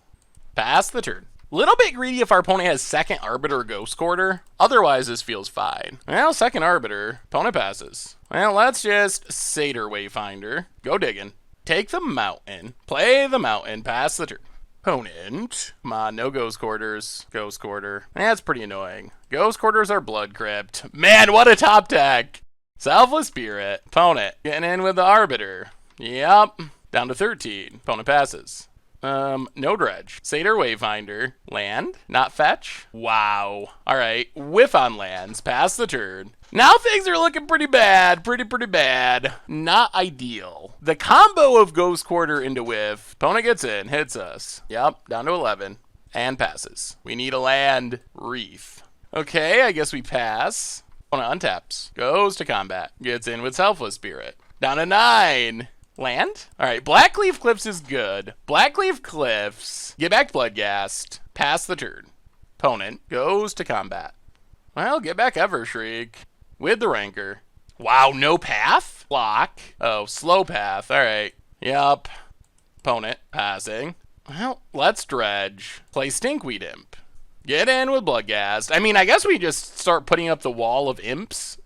Pass the turn. Little bit greedy if our opponent has second Arbiter or Ghost Quarter. Otherwise, this feels fine. Well, second Arbiter. Opponent passes. Well, let's just Satyr Wayfinder. Go digging. Take the mountain. Play the mountain. Pass the turn. Opponent. Come on, no Ghost Quarters. Ghost Quarter. That's pretty annoying. Ghost Quarters are Blood Crypt. Man, what a top deck. Selfless Spirit. Opponent. Getting in with the Arbiter. Yep. Down to 13. Opponent passes. No Dredge. Satyr Wayfinder. Land. Not fetch. Wow. Alright. Whiff on lands. Pass the turn. Now things are looking pretty bad. Pretty bad. Not ideal. The combo of Ghost Quarter into whiff. Opponent gets in. Hits us. Yep. Down to 11. And passes. We need a land. Wreath. Okay. I guess we pass. Opponent untaps. Goes to combat. Gets in with Selfless Spirit. Down to 9. Land? Alright, Blackleaf Cliffs is good. Blackleaf Cliffs. Get back Bloodghast. Pass the turn. Opponent goes to combat. Well, get back Evershrike. With the Rancor. Wow, no path? Block. Oh, slow path. Alright. Yup. Opponent passing. Well, let's Dredge. Play Stinkweed Imp. Get in with Bloodghast. I mean, I guess we just start putting up the wall of imps.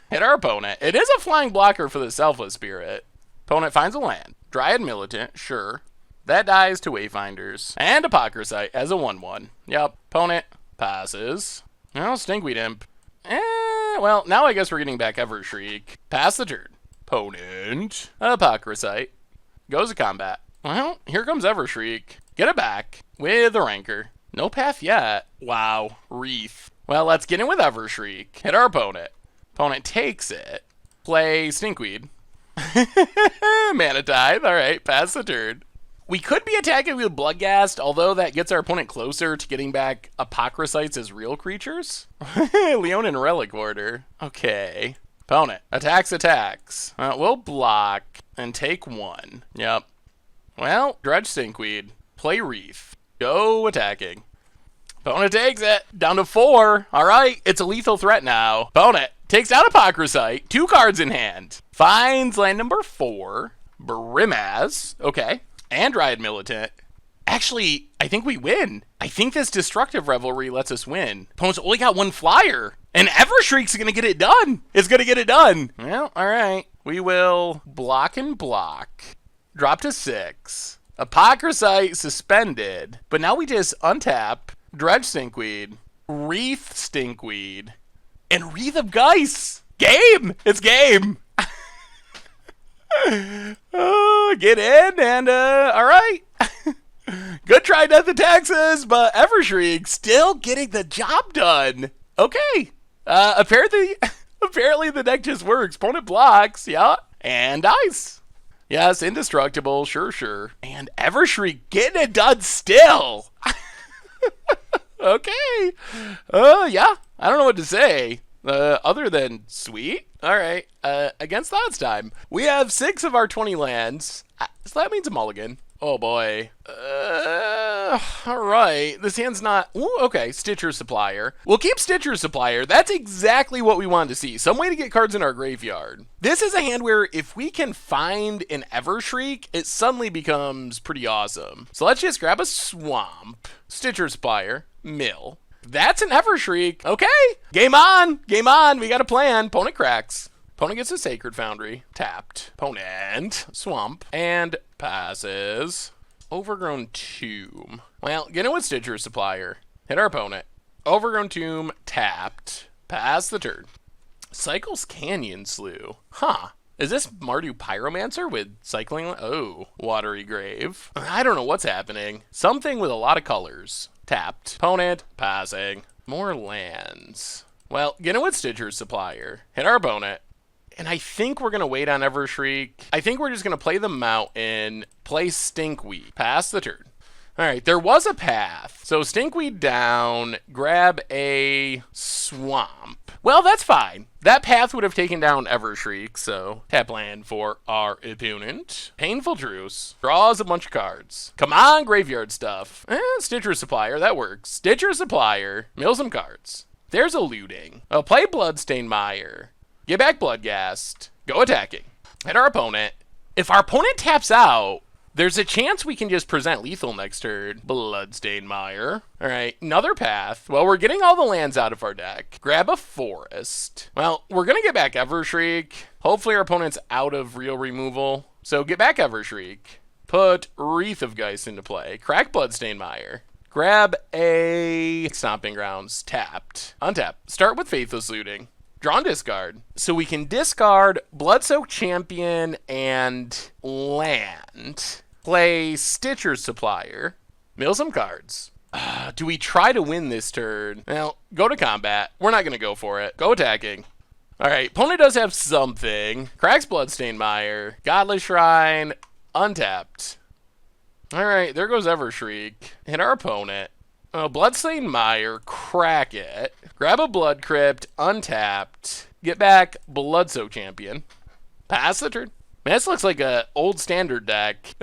Hit our opponent. It is a flying blocker for the Selfless Spirit. Opponent finds a land. Dryad Militant, sure. That dies to Wayfinders. And Apocryphite as a 1-1. Yep. Opponent passes. Well, Stinkweed Imp. Well, now I guess we're getting back Evershrike. Pass the turn. Opponent. Apocryphite. Goes to combat. Well, here comes Evershrike. Get it back. With the Rancor. No path yet. Wow. Wreath. Well, let's get in with Evershrike. Hit our opponent. Opponent takes it. Play Stinkweed. Mana Tithe. Alright, pass the turn. We could be attacking with Bloodghast, although that gets our opponent closer to getting back Apocryphites as real creatures. Leonin Relic Order. Okay. Opponent. Attacks. We'll block and take 1. Yep. Well, Dredge Stinkweed. Play Wreath. Go attacking. Opponent takes it. Down to 4. Alright, it's a lethal threat now. Opponent. Takes out Apocryphite, 2 cards in hand. Finds land number 4. Brimaz. Okay. And Dryad Militant. Actually, I think we win. I think this Destructive Revelry lets us win. Opponent's only got 1 flyer. And Evershrike's going to get it done. It's going to get it done. Well, alright. We will block and block. Drop to 6. Apocryphite suspended. But now we just untap. Dredge Stinkweed. Wreath Stinkweed. And Wreath of Geist. Game. It's game. Get in and, alright. Good try, Death of Taxes, but Evershrike still getting the job done. Okay. Apparently the deck just works. Opponent blocks, yeah, and dies. Yes, indestructible, sure. And Evershrike getting it done still. Okay. Yeah. I don't know what to say. Other than sweet. All right. Against the odds time. We have 6 of our 20 lands. So that means a mulligan. Oh boy. All right. This hand's not. Ooh, okay. Stitcher Supplier. We'll keep Stitcher Supplier. That's exactly what we wanted to see. Some way to get cards in our graveyard. This is a hand where if we can find an Evershrike, it suddenly becomes pretty awesome. So let's just grab a Swamp. Stitcher Supplier. Mill. That's an Evershrike. Okay. Game on. Game on. We got a plan. Opponent cracks. Opponent gets a Sacred Foundry. Tapped. Opponent. Swamp. And passes. Overgrown Tomb. Well, get in with Stitcher Supplier. Hit our opponent. Overgrown Tomb. Tapped. Pass the turn. Cycles Canyon Slough. Huh. Is this Mardu Pyromancer with cycling? Oh. Watery Grave. I don't know what's happening. Something with a lot of colors. Tapped. Opponent. Passing. More lands. Well, get in with Stitcher Supplier. Hit our opponent. And I think we're going to wait on Evershrike. I think we're just going to play the Mountain, play Stinkweed. Pass the turn. All right, there was a path. So Stinkweed down, grab a Swamp. Well, that's fine. That path would have taken down Evershrike, so tap land for our opponent. Painful Truce. Draws a bunch of cards. Come on, graveyard stuff. Stitcher Supplier, that works. Stitcher Supplier, mill some cards. There's a looting. I'll play Bloodstained Mire. Get back Bloodghast. Go attacking. Hit our opponent. If our opponent taps out, there's a chance we can just present lethal next turn. Bloodstained Mire. All right, another path. Well, we're getting all the lands out of our deck. Grab a Forest. Well, we're going to get back Evershrike. Hopefully our opponent's out of real removal. So get back Evershrike. Put Wreath of Geist into play. Crack Bloodstained Mire. Grab a Stomping Grounds. Tapped. Untap. Start with Faithless Looting. Draw and discard. So we can discard Bloodsoaked Champion and land. Play Stitcher Supplier. Mill some cards. Do we try to win this turn? Well, go to combat. We're not going to go for it. Go attacking. All right, opponent does have something. Cracks Bloodstained Mire. Godless Shrine. Untapped. All right, there goes Evershrike. Hit our opponent. Bloodstained Mire, crack it. Grab a Blood Crypt, untapped. Get back Bloodsoaked Champion. Pass the turn. Man, this looks like a old standard deck.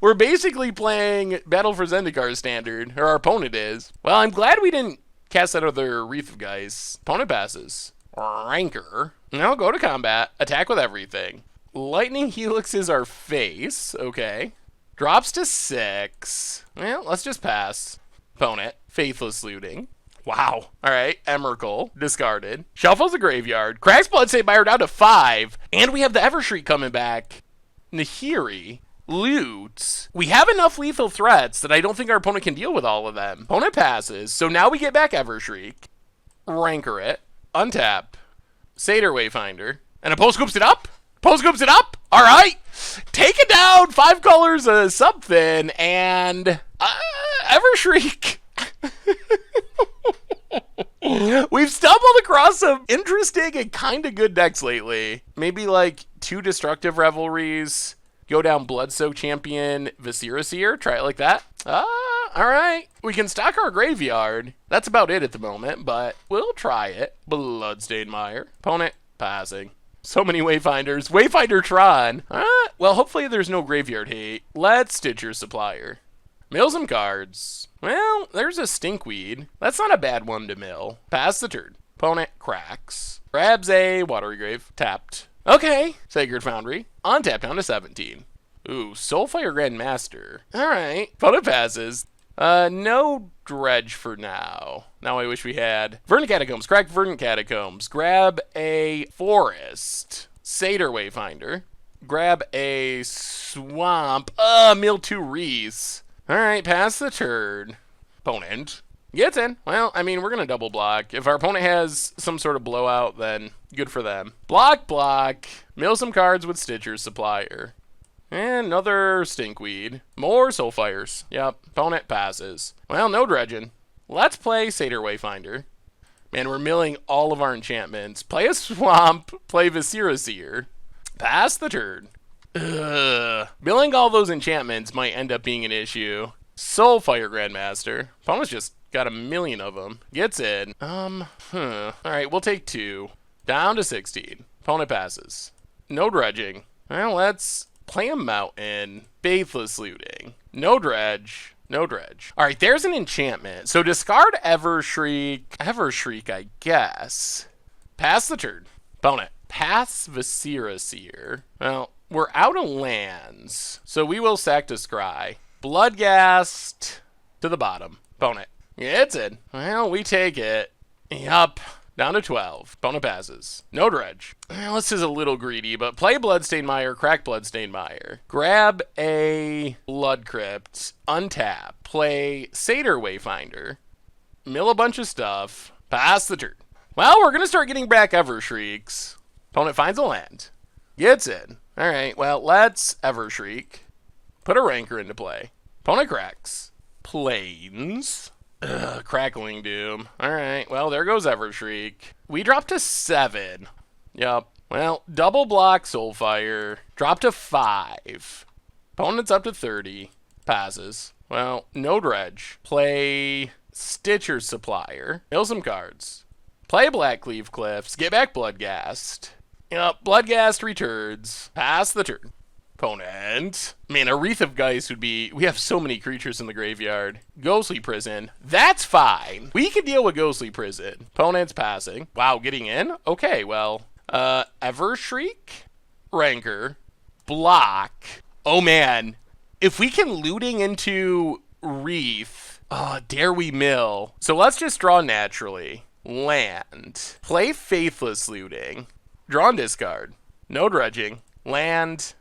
We're basically playing Battle for Zendikar standard, or our opponent is. Well, I'm glad we didn't cast that other Wreath of Geist. Opponent passes. Rancor. Now go to combat. Attack with everything. Lightning Helix is our face. Okay. Drops to 6. Well, let's just pass. Opponent. Faithless Looting. Wow. All right. Emrakul. Discarded. Shuffles the graveyard. Cracks Bloodstained Mire down to 5. And we have the Evershrike coming back. Nahiri. Loots. We have enough lethal threats that I don't think our opponent can deal with all of them. Opponent passes. So now we get back Evershrike. Rancor it. Untap. Satyr Wayfinder. And a Post Scoops it up. Post Scoops it up. All right. Take it down. 5 colors of something. And Evershrike. We've stumbled across some interesting and kind of good decks lately. Maybe like 2 Destructive Revelries. Go down Bloodsoaked Champion, Viscera Seer. Try it like that. All right. We can stock our graveyard. That's about it at the moment, but we'll try it. Bloodstained Mire. Opponent passing. So many Wayfinders. Wayfinder Tron. Well, hopefully there's no graveyard hate. Let's Stitcher Supplier. Mill some cards. Well, there's a Stinkweed. That's not a bad one to mill. Pass the turn. Opponent cracks. Grabs a Watery Grave. Tapped. Okay. Sacred Foundry. Untapped down to 17. Ooh, Soulfire Grandmaster. All right. Opponent passes. No Dredge for now. Now I wish we had. Verdant Catacombs. Crack Verdant Catacombs. Grab a Forest. Satyr Wayfinder. Grab a Swamp. Mill 2 Reese. All right, pass the turn. Opponent gets in. Well, I mean, we're going to double block. If our opponent has some sort of blowout, then good for them. Block, block. Mill some cards with Stitcher Supplier. And another Stinkweed. More Soulfires. Yep, opponent passes. Well, no dredging. Let's play Satyr Wayfinder. Man, we're milling all of our enchantments. Play a Swamp. Play Viscera Seer. Pass the turn. Milling all those enchantments might end up being an issue. Soulfire Grandmaster. Opponent's just got a million of them. Gets in. Alright, we'll take 2. Down to 16. Opponent passes. No dredging. Well, let's play a mountain. Faithless Looting. No dredge. No dredge. Alright, there's an enchantment. So discard Evershriek. Evershriek, I guess. Pass the turn. Opponent. Pass Viscera. Well, we're out of lands. So we will sack to Scry. Bloodghast to the bottom. Opponent. Yeah, it's in. Well, we take it. Yup. Down to 12. Opponent passes. No dredge. Well, this is a little greedy, but play Bloodstained Mire, crack Bloodstained Mire. Grab a Blood Crypt, untap. Play Satyr Wayfinder. Mill a bunch of stuff. Pass the turn. Well, we're going to start getting back Evershrieks. Opponent finds a land. Gets in. Alright, well, let's Evershriek. Put a Rancor into play. Opponent cracks. Plains. Crackling Doom. Alright, well, there goes Evershriek. We drop to 7. Yup. Well, double block Soulfire. Drop to 5. Opponent's up to 30. Passes. Well, no dredge. Play Stitcher Supplier. Mill some cards. Play Blackcleave Cliffs. Get back Bloodghast. Yup, Bloodghast returns. Pass the turn. Opponent. Man, a Wreath of Geist would be... We have so many creatures in the graveyard. Ghostly Prison. That's fine. We can deal with Ghostly Prison. Opponent's passing. Wow, getting in? Okay, well. Evershriek. Rancor. Block. Oh, man. If we can looting into Wreath... dare we mill? So let's just draw naturally. Land. Play Faithless Looting. Draw and discard. No dredging. Land.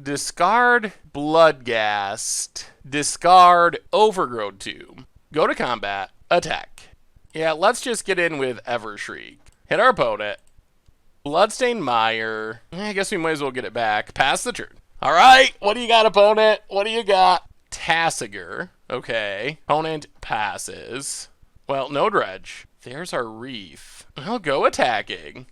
Discard Bloodghast. Discard Overgrowth Tomb. Go to combat. Attack. Yeah, let's just get in with Evershriek. Hit our opponent. Bloodstained Mire. I guess we might as well get it back. Pass the turn. Alright, what do you got, opponent? What do you got? Tassiger. Okay. Opponent passes. Well, no dredge. There's our Wreath. I'll go attacking.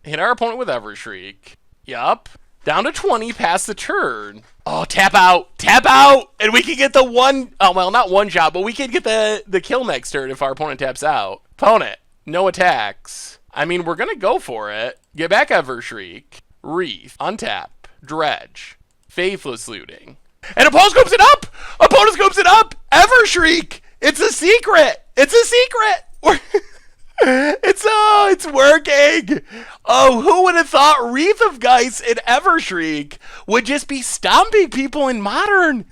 Hit our opponent with Evershriek. Yup. Down to 20, pass the turn. Oh, tap out. Tap out! And we can get the one... Oh, well, not one shot, but we can get the kill next turn if our opponent taps out. Opponent. No attacks. I mean, we're going to go for it. Get back Evershriek. Wreath. Untap. Dredge. Faithless Looting. And opponent scoops it up! Opponent scoops it up! Evershriek! It's a secret! It's a secret! It's working. Oh, who would have thought Wreath of Geist and Evershriek would just be stomping people in Modern?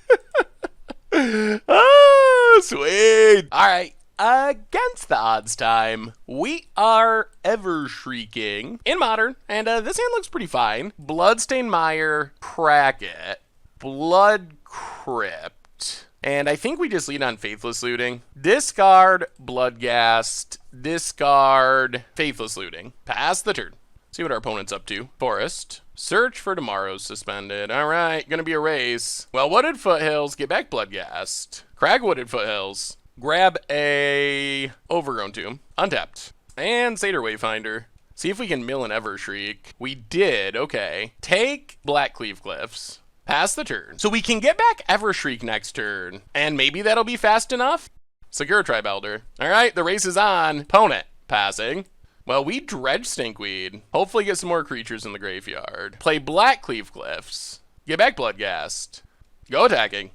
Oh, sweet. All right. Against the odds time, we are Evershrieking in Modern, and this hand looks pretty fine. Bloodstained Mire, crack it. Blood Crypt. And I think we just lead on Faithless Looting. Discard Bloodghast. Discard Faithless Looting. Pass the turn. See what our opponent's up to. Forest. Search for Tomorrow's suspended. Alright, gonna be a race. Well, Wooded Foothills. Get back Bloodghast. Crag Wooded Foothills. Grab a Overgrown Tomb. Untapped. And Satyr Wayfinder. See if we can mill an Evershriek. We did. Okay. Take Blackcleave Cliffs. Pass the turn. So we can get back Evershriek next turn. And maybe that'll be fast enough? Secure Tribe Elder. Alright, the race is on. Opponent. Passing. Well, we dredge Stinkweed. Hopefully get some more creatures in the graveyard. Play Blackcleave Cliffs. Get back Bloodghast. Go attacking.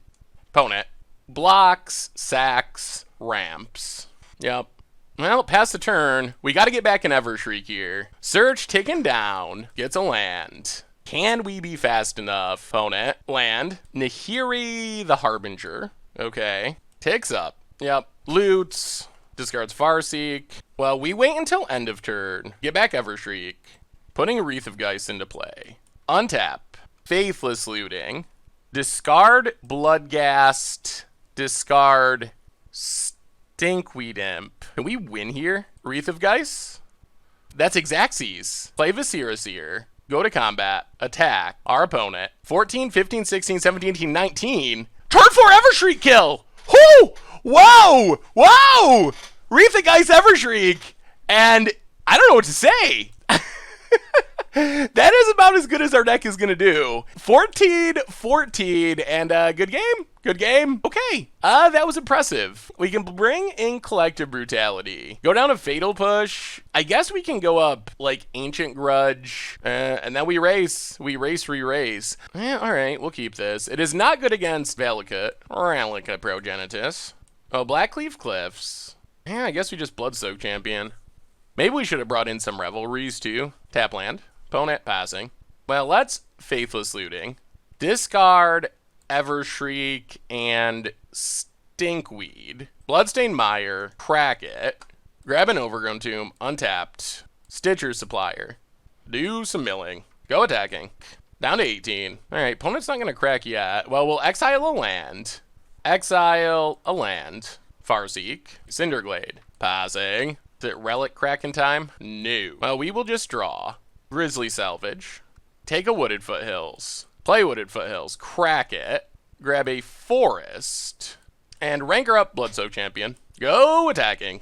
Opponent. Blocks, sacks, ramps. Yep. Well, pass the turn. We got to get back an Evershriek here. Search taken down. Gets a land. Can we be fast enough? Opponent. Land. Nahiri the Harbinger. Okay. Takes up. Yep. Loots. Discards Farseek. Well, we wait until end of turn. Get back Evershriek. Putting Wreath of Geist into play. Untap. Faithless Looting. Discard Bloodghast. Discard Stinkweed Imp. Can we win here? Wreath of Geist? That's Xaxes. Play Viscera. Go to combat. Attack. Our opponent. 14, 15, 16, 17, 18, 19. Turn 4 Evershriek kill! Whoo! Whoa! Wow! Wreath of Geist Evershriek! And I don't know what to say. That is about as good as our deck is going to do. 14, and good game. Good game. Okay. That was impressive. We can bring in Collective Brutality. Go down a Fatal Push. I guess we can go up, like, Ancient Grudge. And then we race. We race, re-race. Alright, we'll keep this. It is not good against Valakut. Ralica Progenitus. Oh, Blackleaf Cliffs. Yeah, I guess we just Bloodsoak Champion. Maybe we should have brought in some Revelries, too. Tap land. Opponent passing. Well, let's Faithless Looting. Discard Evershrike and Stinkweed. Bloodstained Mire. Crack it. Grab an Overgrown Tomb. Untapped. Stitcher Supplier. Do some milling. Go attacking. Down to 18. Alright, opponent's not going to crack yet. Well, we'll exile a land. Exile a land. Farseek. Cinderglade. Passing. Is it Relic Crack in time? No. Well, we will just draw. Grizzly Salvage. Take a Wooded Foothills. Play Wooded Foothills. Crack it. Grab a Forest. And Ranker up Bloodsoak Champion. Go attacking.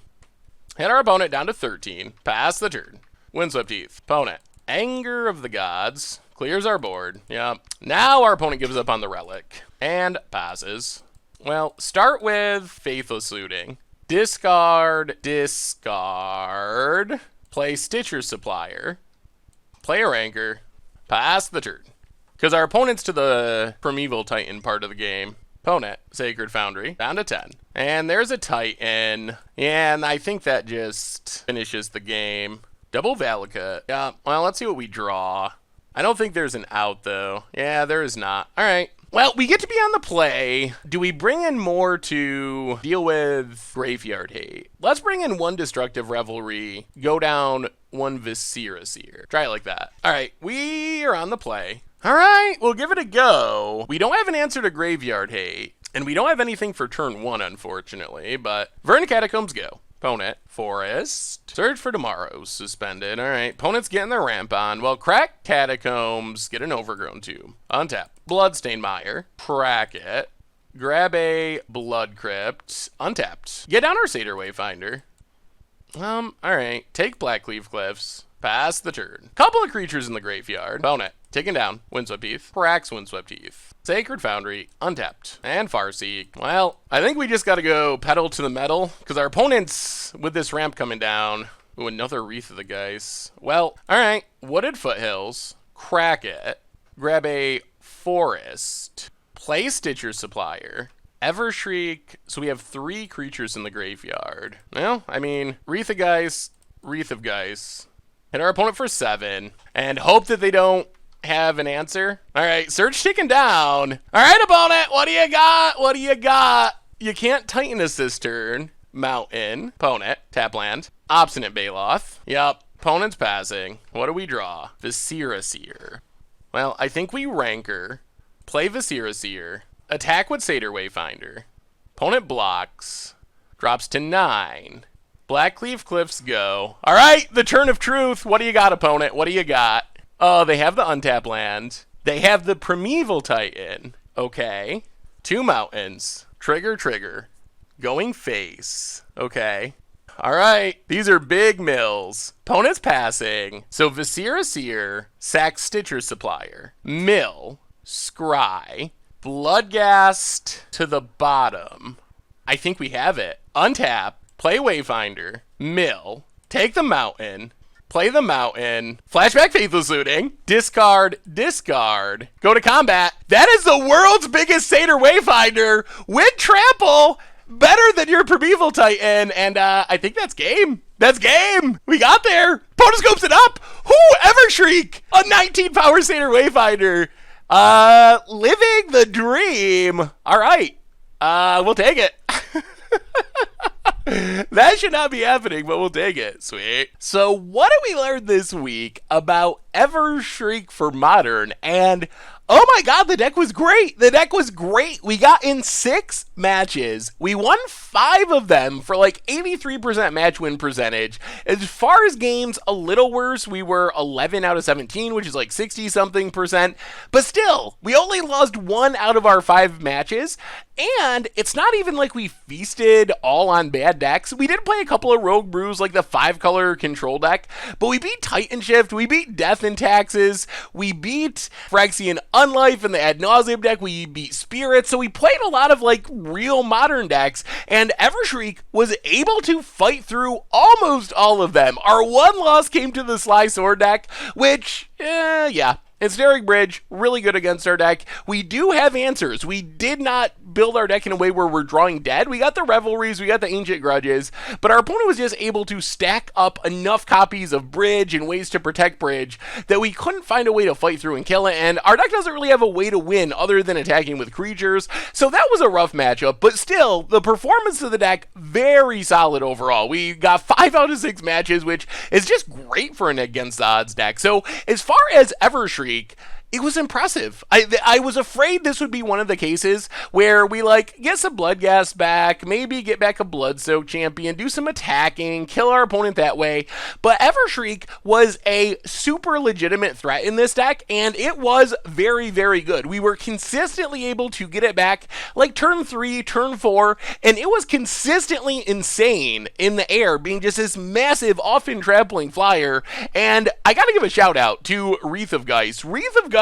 Hit our opponent down to 13. Pass the turn. Windswept Heath. Opponent. Anger of the Gods. Clears our board. Yep. Now our opponent gives up on the Relic. And passes. Well, start with Faithless Looting. Discard. Play Stitcher Supplier. Play a Ranker. Pass the turn. Because our opponent's to the Primeval Titan part of the game. Opponent, Sacred Foundry, down to 10. And there's a Titan. Yeah, and I think that just finishes the game. Double Valakut. Yeah, well, let's see what we draw. I don't think there's an out, though. Yeah, there is not. All right. Well, we get to be on the play. Do we bring in more to deal with Graveyard Hate? Let's bring in one Destructive Revelry, go down one Viscera Seer. Try it like that. All right, we are on the play. All right, we'll give it a go. We don't have an answer to Graveyard Hate, and we don't have anything for turn 1, unfortunately, but Verdant Catacombs go. Opponent, Forest. Search for Tomorrow, suspended. All right, opponent's getting their ramp on. Well, crack Catacombs, get an Overgrown Tomb. Untap. Bloodstained Mire. Crack it. Grab a Blood Crypt. Untapped. Get down our Satyr Wayfinder. All right. Take Blackleaf Cliffs. Pass the turn. Couple of creatures in the graveyard. Opponent. Taken down. Windswept Heath. Cracks Windswept Heath. Sacred Foundry. Untapped. And Farseek. Well, I think we just got to go pedal to the metal. Because our opponents, with this ramp coming down. Ooh, another Wreath of the Geist. Well, alright. Wooded Foothills. Crack it. Grab a Forest. Play Stitcher Supplier. Evershriek. So we have 3 creatures in the graveyard. Well, I mean, Wreath of Geist. Wreath of Geist. Hit our opponent for 7. And hope that they don't have an answer. Alright, Search taken down. Alright, opponent, what do you got? What do you got? You can't Titan us this turn. Mountain. Opponent. Tap land. Obstinate Baloth. Yup. Opponent's passing. What do we draw? Viscera Seer. Well, I think we Ranker. Play Viscera Seer. Attack with Satyr Wayfinder. Opponent blocks. Drops to 9. Blackleaf Cliffs go. Alright, the turn of truth. What do you got, opponent? What do you got? Oh, they have the untap land. They have the Primeval Titan. Okay. 2 mountains. Trigger. Going face. Okay. Alright, these are big mills. Opponent's passing. So Viscera Seer, sack Stitcher Supplier. Mill. Scry. Bloodghast to the bottom. I think we have it. Untap. Play Wayfinder. Mill. Take the mountain. Play the mountain. Flashback Faithless Looting. Discard. Go to combat. That is the world's biggest Satyr Wayfinder with trample. Better than your Primeval Titan. And I think that's game. That's game. We got there. Potoscopes it up. Evershriek. A 19 power Satyr Wayfinder. Living the dream. All right. We'll take it. That should not be happening, but we'll take it. Sweet. So what did we learn this week about Evershriek for Modern? And Oh my god, the deck was great! The deck was great! We got in 6 matches. We won 5 of them for like 83% match win percentage. As far as games, a little worse. We were 11 out of 17, which is like 60-something percent. But still, we only lost 1 out of our 5 matches. And it's not even like we feasted all on bad decks. We did play a couple of rogue brews, like the 5-color control deck, but we beat TitanShift, we beat Death and Taxes, we beat Phyrexian Unlife in the Ad Nauseam deck, we beat Spirit, so we played a lot of like real modern decks, and Evershrike was able to fight through almost all of them. Our one loss came to the Sly Sword deck, which, yeah. Ensnaring Bridge, really good against our deck. We do have answers. We did not build our deck in a way where we're drawing dead. We got the Revelries, we got the Ancient Grudges, but our opponent was just able to stack up enough copies of Bridge and ways to protect Bridge that we couldn't find a way to fight through and kill it, and our deck doesn't really have a way to win other than attacking with creatures, so that was a rough matchup, but still, the performance of the deck, very solid overall. We got 5 out of 6 matches, which is just great for an against the odds deck. So, as far as Evershrike, it was impressive. I was afraid this would be one of the cases where we like get some Bloodghast back, maybe get back a Bloodsoak champion, do some attacking, kill our opponent that way. But Evershrike was a super legitimate threat in this deck, and it was very, very good. We were consistently able to get it back like turn 3, turn 4, and it was consistently insane in the air, being just this massive, often trampling flyer. And I gotta give a shout out to Wreath of Geist. Wreath of Geist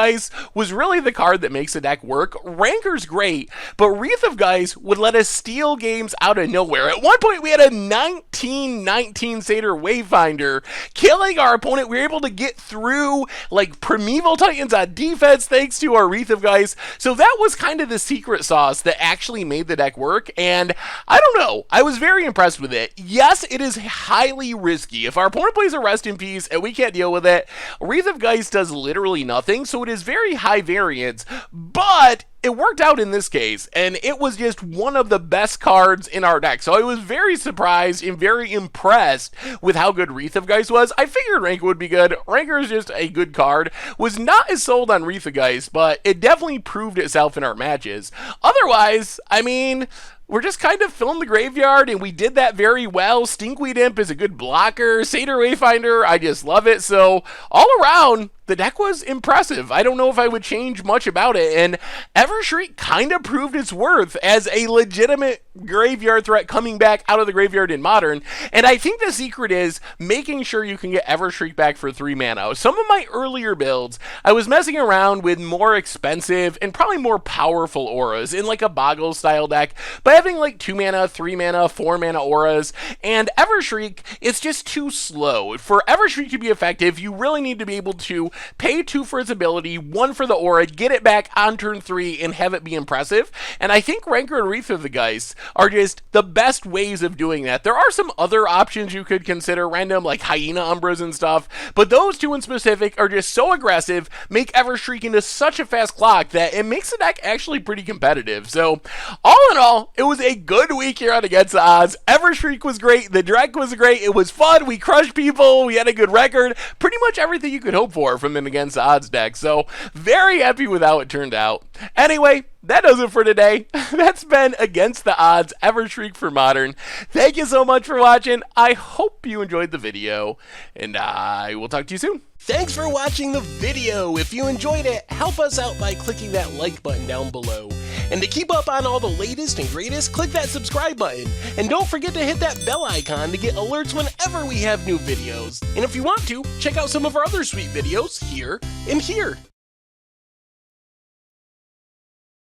was really the card that makes the deck work. Ranker's great, but Wreath of Geist would let us steal games out of nowhere. At one point, we had a 1919 Satyr Wayfinder killing our opponent. We were able to get through like Primeval Titans on defense thanks to our Wreath of Geist. So that was kind of the secret sauce that actually made the deck work, and I don't know. I was very impressed with it. Yes, it is highly risky. If our opponent plays a Rest in Peace and we can't deal with it, Wreath of Geist does literally nothing, so it is very high variance, but it worked out in this case, and it was just one of the best cards in our deck. So I was very surprised and very impressed with how good Wreath of Geist was. I figured Ranker would be good. Ranker is just a good card. Was not as sold on Wreath of Geist, but it definitely proved itself in our matches. Otherwise, I mean, we're just kind of filling the graveyard, and we did that very well. Stinkweed Imp is a good blocker. Satyr Wayfinder, I just love it. So all around, the deck was impressive. I don't know if I would change much about it, and Evershrike kind of proved its worth as a legitimate graveyard threat coming back out of the graveyard in Modern, and I think the secret is making sure you can get Evershrike back for 3 mana. Some of my earlier builds, I was messing around with more expensive and probably more powerful auras in like a Boggle style deck, by having like 2 mana, 3 mana, 4 mana auras, and Evershrike, it's just too slow. For Evershrike to be effective, you really need to be able to pay 2 for its ability, 1 for the aura, get it back on turn 3, and have it be impressive. And I think Ranker and Wreath of the Geist are just the best ways of doing that. There are some other options you could consider, random like Hyena Umbras and stuff, but those 2 in specific are just so aggressive, make Evershrike into such a fast clock that it makes the deck actually pretty competitive. So all in all, it was a good week here on Against the Odds. Evershrike was great, the deck was great, it was fun, we crushed people, we had a good record, pretty much everything you could hope for from an Against the Odds deck. So very happy with how it turned out. Anyway, that does it for today. That's been Against the Odds Evershrike for Modern. Thank you so much for watching. I hope you enjoyed the video, and I will talk to you soon. Thanks for watching the video. If you enjoyed it, help us out by clicking that like button down below. And to keep up on all the latest and greatest, click that subscribe button. And don't forget to hit that bell icon to get alerts whenever we have new videos. And if you want to, check out some of our other sweet videos here and here.